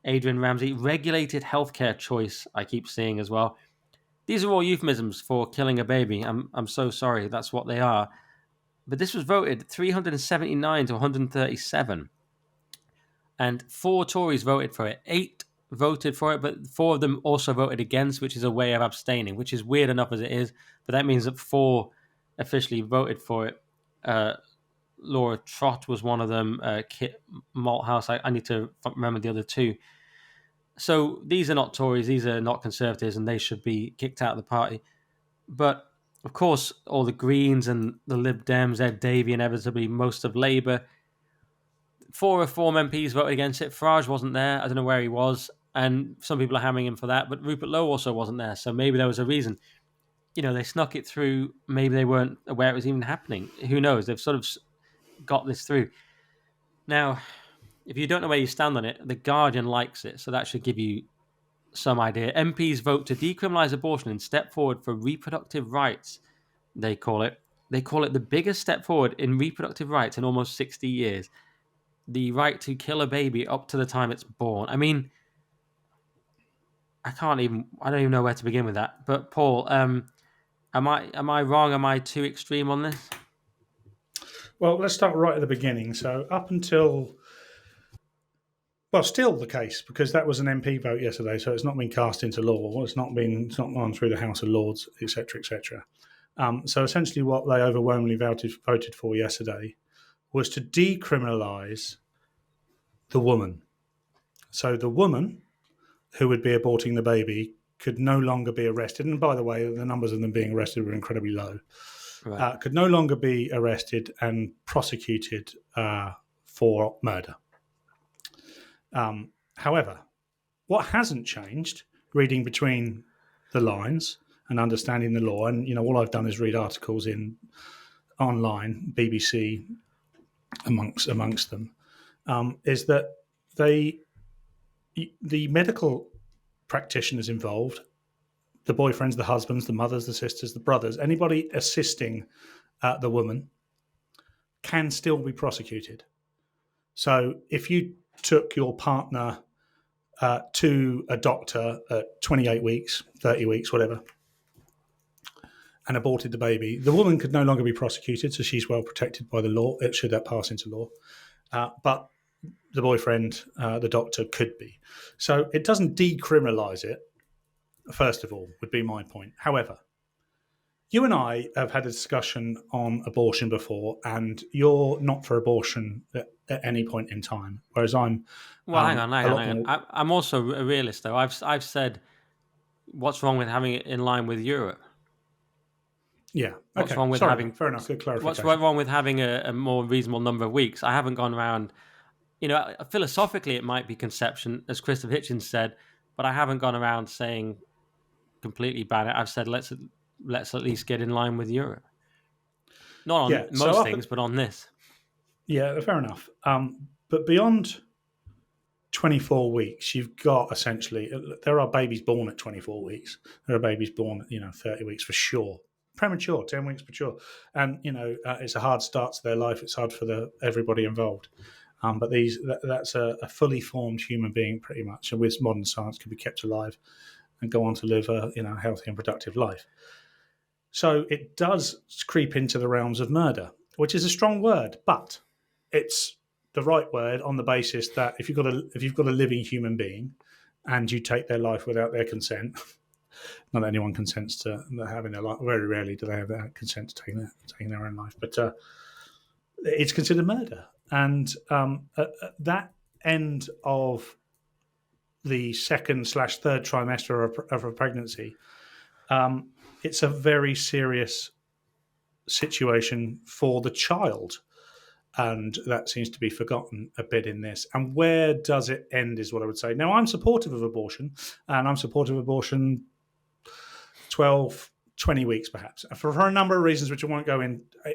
Adrian Ramsey, regulated healthcare choice, I keep seeing as well. These are all euphemisms for killing a baby. I'm so sorry. That's what they are. But this was voted 379 to 137. and 4 Tories voted for it. 8 voted for it, but 4 of them also voted against, which is a way of abstaining, which is weird enough as it is. But that means that 4 officially voted for it. Laura Trott was one of them. Kit Malthouse. I need to remember the other 2. So these are not Tories, these are not Conservatives, and they should be kicked out of the party. But of course, all the Greens and the Lib Dems, Ed Davey, inevitably most of Labour. 4 Reform MPs voted against it. Farage wasn't there. I don't know where he was. And some people are hammering him for that. But Rupert Lowe also wasn't there. So maybe there was a reason. They snuck it through. Maybe they weren't aware it was even happening. Who knows? They've sort of got this through. Now, if you don't know where you stand on it, The Guardian likes it. So that should give you some idea. MPs vote to decriminalise abortion and step forward for reproductive rights, they call it. They call it the biggest step forward in reproductive rights in almost 60 years. The right to kill a baby up to the time it's born. I mean, I don't even know where to begin with that. But Paul, am I wrong? Am I too extreme on this? Well, let's start right at the beginning. So up until, well, still the case, because that was an MP vote yesterday, so it's not been cast into law. It's not gone through the House of Lords, etc., etc. So essentially, what they overwhelmingly voted for yesterday was to decriminalise the woman. So the woman who would be aborting the baby could no longer be arrested. And by the way, the numbers of them being arrested were incredibly low. Right. Could no longer be arrested and prosecuted for murder. However, what hasn't changed, reading between the lines and understanding the law, and all I've done is read articles online, BBC amongst them, is that the medical practitioners involved, the boyfriends, the husbands, the mothers, the sisters, the brothers, anybody assisting the woman can still be prosecuted. So if you took your partner to a doctor at 28 weeks, 30 weeks, whatever, and aborted the baby, the woman could no longer be prosecuted, so she's well protected by the law, should that pass into law. But the boyfriend, the doctor, could be. So it doesn't decriminalise it, first of all, would be my point. However, you and I have had a discussion on abortion before, and you're not for abortion at any point in time, whereas I'm... Well, hang on. I'm also a realist, though. I've said, what's wrong with having it in line with Europe? Yeah. What's wrong with having... Fair enough, good clarification. What's wrong with having a more reasonable number of weeks? I haven't gone around... philosophically, it might be conception, as Christopher Hitchens said, but I haven't gone around saying completely ban it. I've said let's at least get in line with Europe. Not on most things, but on this. Yeah, fair enough. But beyond 24 weeks, you've got essentially, there are babies born at 24 weeks. There are babies born at 30 weeks for sure. Premature, 10 weeks premature. And, it's a hard start to their life. It's hard for everybody involved. But that's a fully formed human being, pretty much, and with modern science can be kept alive and go on to live a healthy and productive life. So it does creep into the realms of murder, which is a strong word, but it's the right word on the basis that if you've got a living human being and you take their life without their consent, not that anyone consents to having their life. Very rarely do they have their consent to taking their own life, but it's considered murder. And at that end of the second/third trimester of a pregnancy, it's a very serious situation for the child. And that seems to be forgotten a bit in this. And where does it end is what I would say. Now, I'm supportive of abortion, and I'm supportive of abortion 12, 20 weeks perhaps, for a number of reasons which I won't go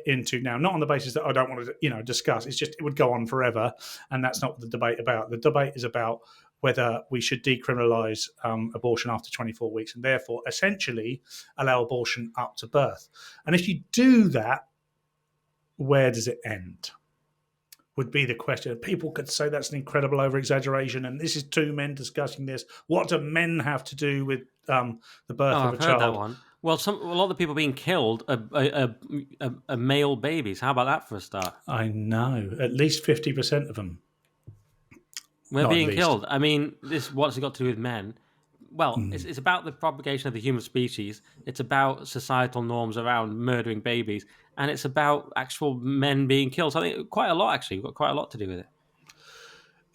into now, not on the basis that I don't want to discuss. It's just it would go on forever, and that's not what the debate about. The debate is about whether we should decriminalise abortion after 24 weeks and therefore essentially allow abortion up to birth. And if you do that, where does it end? Would be the question. People could say that's an incredible over-exaggeration, and this is two men discussing this. What do men have to do with the birth of a child? I've heard that one. Well, a lot of the people being killed are male babies. How about that for a start? I know. At least 50% of them. We're not at being least. killed. I mean, this what's it got to do with men? Well, it's about the propagation of the human species. It's about societal norms around murdering babies, and it's about actual men being killed. So I think quite a lot, actually. We've got quite a lot to do with it.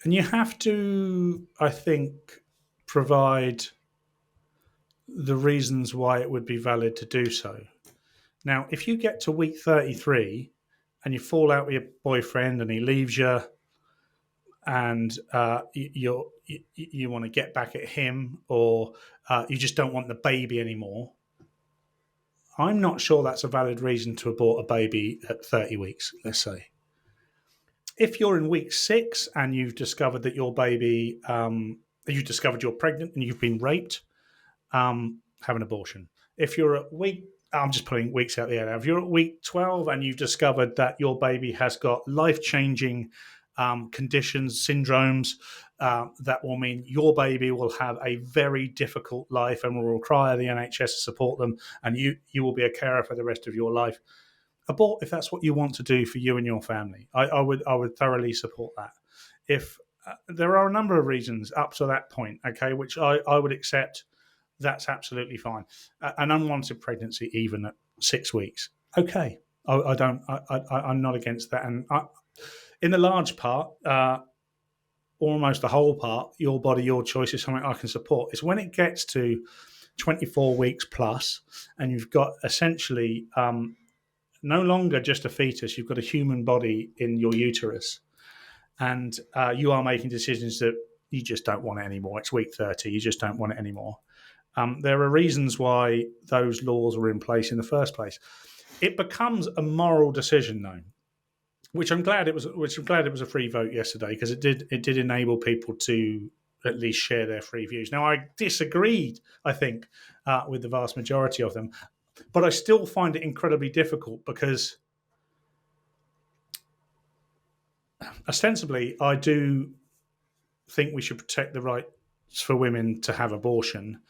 And you have to, I think, provide the reasons why it would be valid to do so. Now, if you get to week 33 and you fall out with your boyfriend and he leaves you, and you want to get back at him, or you just don't want the baby anymore, I'm not sure that's a valid reason to abort a baby at 30 weeks, let's say. If you're in week 6 and you've discovered that your baby, you've discovered you're pregnant and you've been raped, have an abortion. If you're at week, I'm just putting weeks out there now. If you're at week 12 and you've discovered that your baby has got life-changing conditions, syndromes, that will mean your baby will have a very difficult life and will require the NHS to support them, and you will be a carer for the rest of your life. Abort if that's what you want to do for you and your family. I would thoroughly support that. If there are a number of reasons up to that point, okay, which I would accept, that's absolutely fine. An unwanted pregnancy, even at 6 weeks, okay. I'm not against that. And in the large part, almost the whole part, your body, your choice is something I can support. It's when it gets to 24 weeks plus, and you've got essentially no longer just a fetus, you've got a human body in your uterus, and you are making decisions that you just don't want it anymore. It's week 30, you just don't want it anymore. There are reasons why those laws were in place in the first place. It becomes a moral decision, though, which I'm glad it was. Which I'm glad it was a free vote yesterday, because it did enable people to at least share their free views. Now, I disagreed, I think, with the vast majority of them, but I still find it incredibly difficult because ostensibly I do think we should protect the rights for women to have abortion.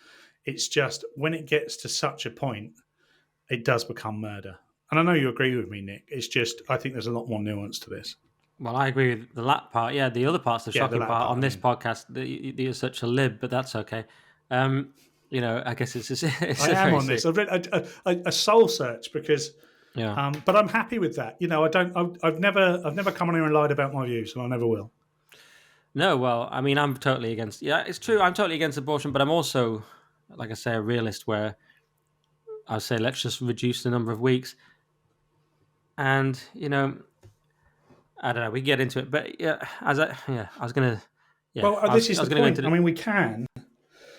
It's just when it gets to such a point, it does become murder. And I know you agree with me, Nick. It's just I think there's a lot more nuance to this. Well, I agree with the last part. Yeah, the other part's the shocking part on this podcast. You're such a lib, but that's okay. I guess it's I am on this. I've read a soul search because, yeah. But I'm happy with that. I've never come on here and lied about my views, and I never will. No, well, I mean, I'm totally against. Yeah, it's true. I'm totally against abortion, but I'm also, like I say, a realist. Where I would say, let's just reduce the number of weeks, and I don't know. We get into it, but yeah, I was gonna. Yeah, Well, this is the point. I mean, we can.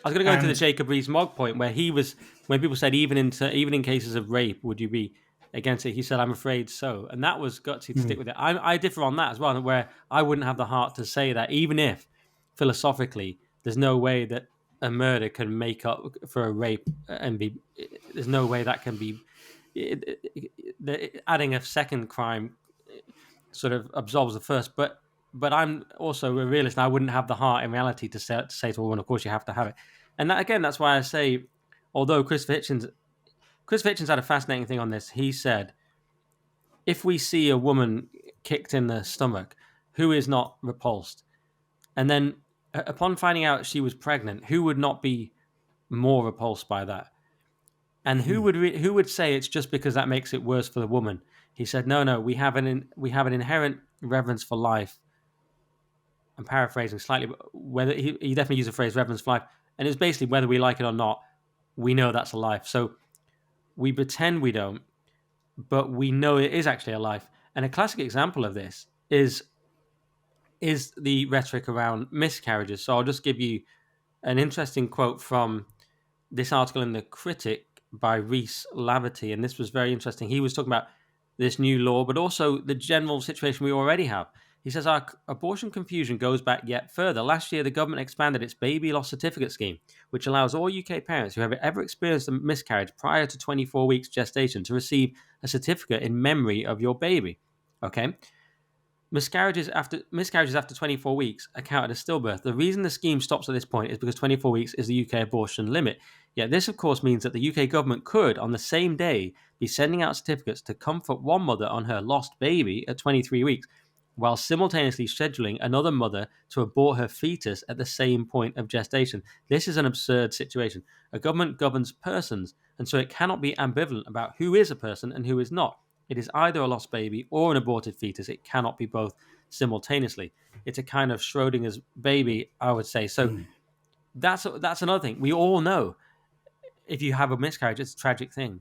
I was going to go into the Jacob Rees-Mogg point, where he was, when people said even in cases of rape, would you be against it? He said, "I'm afraid so," and that was gutsy to stick with it. I differ on that as well, where I wouldn't have the heart to say that, even if philosophically there's no way that a murder can make up for a rape and be. There's no way that can be. Adding a second crime sort of absolves the first, but I'm also a realist. And I wouldn't have the heart in reality to say to a woman, of course you have to have it. And that, again, that's why I say, although Christopher Hitchens had a fascinating thing on this. He said, if we see a woman kicked in the stomach, who is not repulsed? And then upon finding out she was pregnant, who would not be more repulsed by that? And who would say it's just because that makes it worse for the woman? He said, no, we have an inherent reverence for life. I'm paraphrasing slightly, but whether he definitely used the phrase reverence for life, and it's basically whether we like it or not, we know that's a life. So we pretend we don't, but we know it is actually a life. And a classic example of this is the rhetoric around miscarriages. So I'll just give you an interesting quote from this article in The Critic by Rhys Laverty, and this was very interesting. He was talking about this new law, but also the general situation we already have. He says our abortion confusion goes back yet further. Last year, the government expanded its baby loss certificate scheme, which allows all UK parents who have ever experienced a miscarriage prior to 24 weeks gestation to receive a certificate in memory of your baby. Okay? Miscarriages after 24 weeks are counted as stillbirth. The reason the scheme stops at this point is because 24 weeks is the UK abortion limit. Yet this, of course, means that the UK government could, on the same day, be sending out certificates to comfort one mother on her lost baby at 23 weeks, while simultaneously scheduling another mother to abort her fetus at the same point of gestation. This is an absurd situation. A government governs persons, and so it cannot be ambivalent about who is a person and who is not. It is either a lost baby or an aborted fetus. It cannot be both simultaneously. It's a kind of Schrodinger's baby, I would say. So that's another thing. We all know if you have a miscarriage, it's a tragic thing.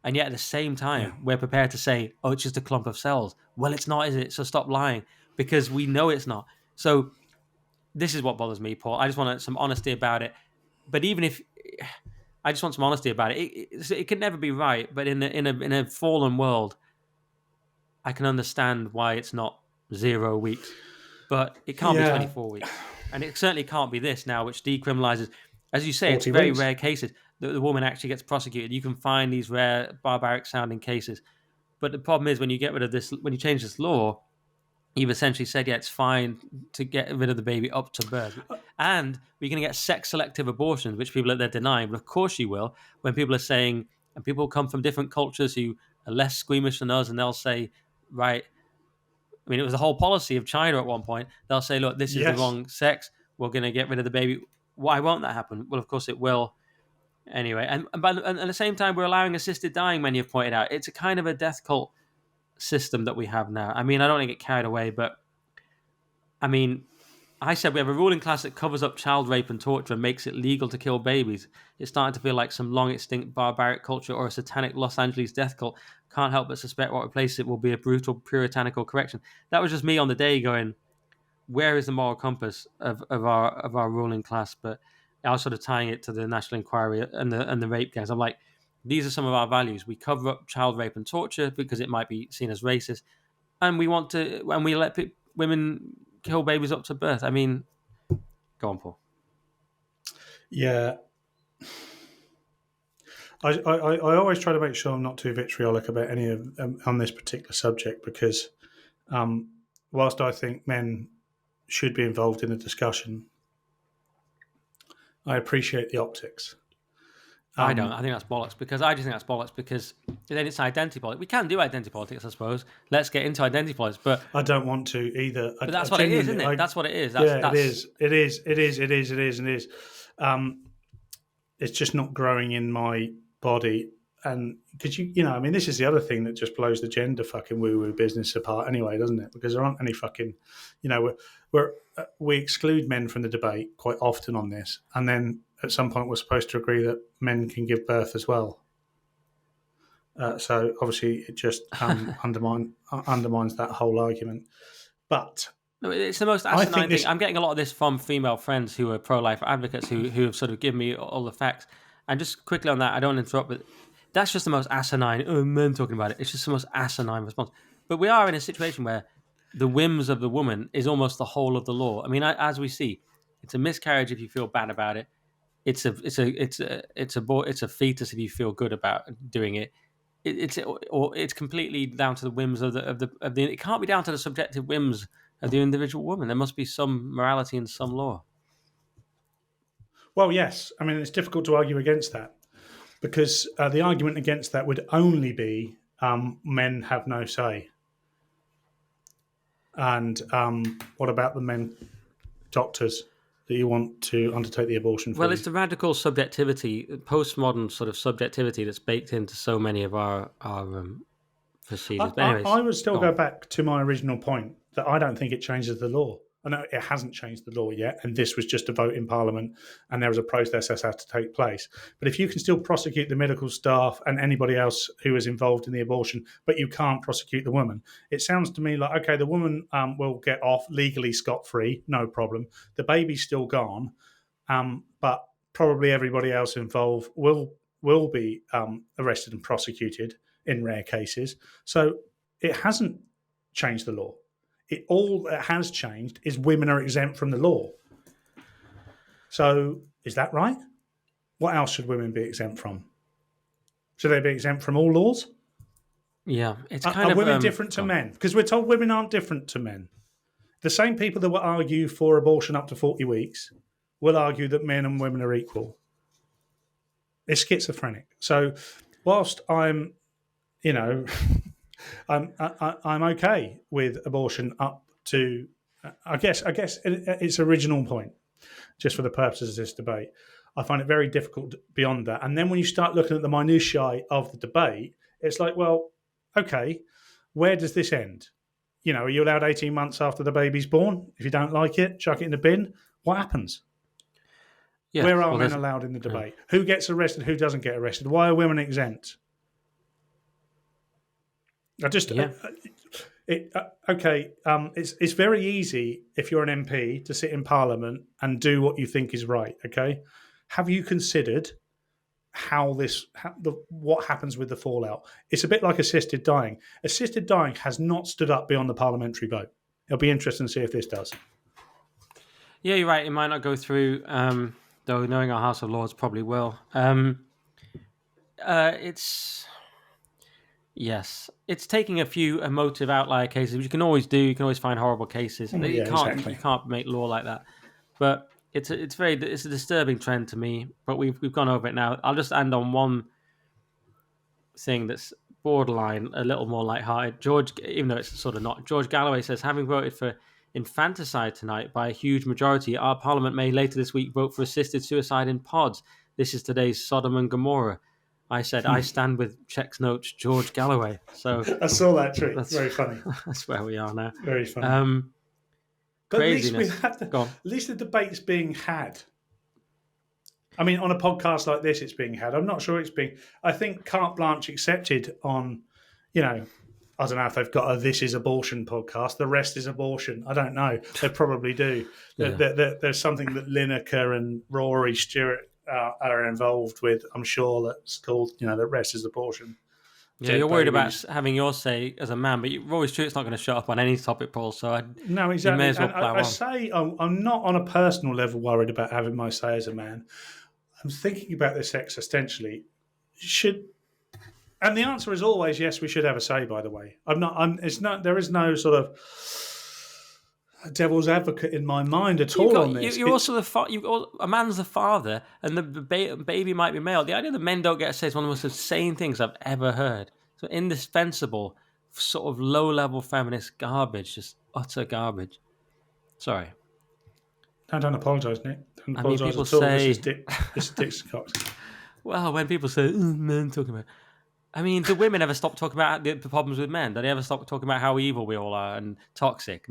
And yet at the same time, we're prepared to say, oh, it's just a clump of cells. Well, it's not, is it? So stop lying, because we know it's not. So this is what bothers me, Paul. I just want some honesty about it. But even if I just want some honesty about it, it can never be right. But in a fallen world, I can understand why it's not 0 weeks, but it can't be 24 weeks. And it certainly can't be this now, which decriminalizes, as you say, it's very weeks. rare cases that the woman actually gets prosecuted. You can find these rare, barbaric sounding cases. But the problem is when you get rid of this, when you change this law, you've essentially said, yeah, it's fine to get rid of the baby up to birth. And we're going to get sex selective abortions, which people they're denying. But of course you will, when people are saying, and people come from different cultures who are less squeamish than us, and they'll say, right, I mean, it was the whole policy of China at one point. They'll say, look, this is the wrong sex. We're going to get rid of the baby. Why won't that happen? Well, of course it will. Anyway, and at the same time, we're allowing assisted dying, many have pointed out. It's a kind of a death cult system that we have now. I mean, I don't want to get carried away, but I mean, I said we have a ruling class that covers up child rape and torture and makes it legal to kill babies. It's starting to feel like some long extinct barbaric culture or a satanic Los Angeles death cult. Can't help but suspect what replaces it will be a brutal puritanical correction. That was just me on the day going, where is the moral compass of our ruling class? But I was sort of tying it to the National Inquiry and the rape gangs. I'm like, these are some of our values. We cover up child rape and torture because it might be seen as racist, and we let women kill babies up to birth. I mean, go on, Paul. Yeah. I always try to make sure I'm not too vitriolic about any of on this particular subject, because whilst I think men should be involved in the discussion, I appreciate the optics. I don't. I think that's bollocks, because I just think that's bollocks because then it's identity politics. We can do identity politics, I suppose. Let's get into identity politics, but I don't want to either. But that's what it is, isn't it? That's what it is. It is. It's just not growing in my body, and because I mean, this is the other thing that just blows the gender fucking woo-woo business apart, anyway, doesn't it? Because there aren't any fucking, we exclude men from the debate quite often on this, and then at some point we're supposed to agree that men can give birth as well. So obviously it just undermines that whole argument. But no, it's the most asinine thing. I'm getting a lot of this from female friends who are pro-life advocates who have sort of given me all the facts. And just quickly on that, I don't want to interrupt, but that's just the most asinine. Oh, men talking about it. It's just the most asinine response. But we are in a situation where the whims of the woman is almost the whole of the law. I mean, as we see, it's a miscarriage if you feel bad about it. It's a fetus if you feel good about doing it. It's completely down to the whims of the. It can't be down to the subjective whims of the individual woman. There must be some morality and some law. Well, yes. I mean, it's difficult to argue against that, because the argument against that would only be men have no say. And what about the men doctors that you want to undertake the abortion for? Well, it's the radical subjectivity, postmodern sort of subjectivity that's baked into so many of our procedures. I would still go back to my original point that I don't think it changes the law. I know it hasn't changed the law yet, and this was just a vote in Parliament, and there was a process that had to take place. But if you can still prosecute the medical staff and anybody else who is involved in the abortion, but you can't prosecute the woman, it sounds to me like, okay, the woman will get off legally scot-free, no problem. The baby's still gone, but probably everybody else involved will be arrested and prosecuted in rare cases. So it hasn't changed the law. All that has changed is women are exempt from the law. So is that right? What else should women be exempt from? Should they be exempt from all laws? Yeah, it's are women different to men? Because we're told women aren't different to men. The same people that will argue for abortion up to 40 weeks will argue that men and women are equal. It's schizophrenic. So whilst I'm okay with abortion up to, I guess its original point, just for the purposes of this debate. I find it very difficult beyond that. And then when you start looking at the minutiae of the debate, it's like, well, okay, where does this end? You know, are you allowed 18 months after the baby's born? If you don't like it, chuck it in the bin. What happens? Yeah, Where are men allowed in the debate? Who gets arrested? Who doesn't get arrested? Why are women exempt? It's very easy if you're an MP to sit in Parliament and do what you think is right. Okay, have you considered what happens with the fallout? It's a bit like assisted dying. Assisted dying has not stood up beyond the parliamentary vote. It'll be interesting to see if this does. Yeah, you're right. It might not go through, though. Knowing our House of Lords, probably will. It's taking a few emotive outlier cases, which you can always do. You can always find horrible cases. You can't make law like that. But it's a disturbing trend to me. But we've gone over it now. I'll just end on one thing that's borderline a little more lighthearted. George, even though it's sort of not, George Galloway says, having voted for infanticide tonight by a huge majority, our Parliament may later this week vote for assisted suicide in pods. This is today's Sodom and Gomorrah. I said, I stand with Check's Notes, George Galloway. So I saw that tweet. That's very funny. That's where we are now. Very funny. But craziness. at least the debate's being had. I mean, on a podcast like this, it's being had. I'm not sure it's being. I think carte blanche accepted on, I don't know if they've got a This Is Abortion podcast. The rest is abortion. I don't know. They probably do. Yeah. There's something that Lineker and Rory Stewart are involved with, I'm sure, that's called, the rest is abortion. Yeah, you're worried about having your say as a man, but Rory Stewart's not going to shut up on any topic, Paul, so no, exactly. You may as well plow on. I say I'm not on a personal level worried about having my say as a man. I'm thinking about this existentially. And the answer is always yes, we should have a say, by the way. There is no sort of devil's advocate in my mind at all on this. You're also a man's the father, and the baby might be male. The idea that men don't get a say is one of the most insane things I've ever heard. So indispensable, sort of low-level feminist garbage, just utter garbage. Sorry. No, don't apologise, Nick. Don't apologise people at all. Say... This is Dixon Cox. Well, when people say, men talking about... do women ever stop talking about the problems with men? Do they ever stop talking about how evil we all are and toxic?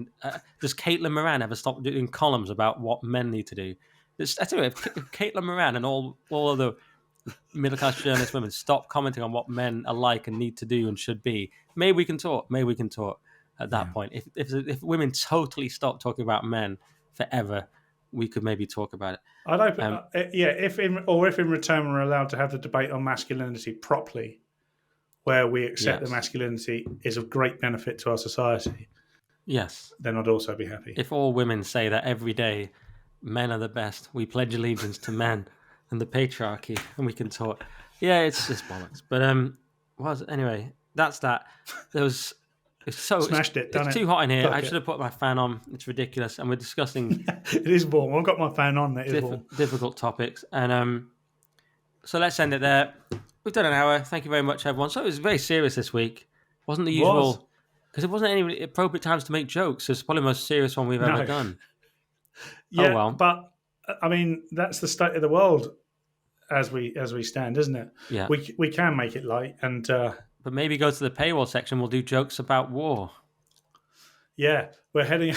Does Caitlin Moran ever stop doing columns about what men need to do? I tell you, if Caitlin Moran and all other middle-class journalist women stop commenting on what men are like and need to do and should be, maybe we can talk. Maybe we can talk at that point. If women totally stop talking about men forever, we could maybe talk about it. I'd open, if in return we're allowed to have the debate on masculinity properly, where we accept that masculinity is of great benefit to our society. Yes. Then I'd also be happy. If all women say that every day, men are the best, we pledge allegiance to men and the patriarchy, and we can talk. Yeah, it's just bollocks. But anyway, that's that. It's too hot in here. I should have put my fan on. It's ridiculous. And we're discussing... It is warm. I've got my fan on. It is warm. Difficult topics. And so let's end it there. We've done an hour. Thank you very much, everyone. So it was very serious this week. Wasn't the usual... Because it wasn't any appropriate times to make jokes. It's probably the most serious one we've ever done. Yeah, but, that's the state of the world as we stand, isn't it? Yeah. We can make it light and... But maybe go to the paywall section. We'll do jokes about war. Yeah, we're heading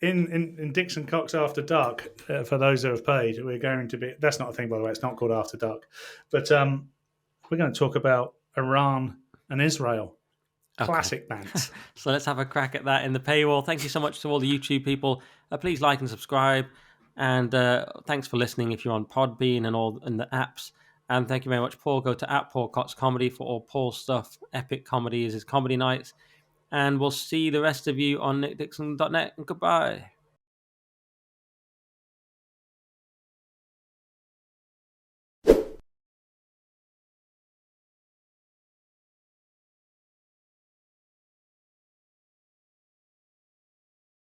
in Dixon Cox After Dark. For those who have paid, we're going to be. That's not a thing, by the way. It's not called After Dark, but we're going to talk about Iran and Israel. Classic bands. So let's have a crack at that in the paywall. Thank you so much to all the YouTube people. Please like and subscribe, and thanks for listening. If you're on Podbean and the apps. And thank you very much, Paul. Go to @PaulCoxComedy for all Paul's stuff. Epic Comedy is his comedy nights. And we'll see the rest of you on nickdixon.net. And goodbye.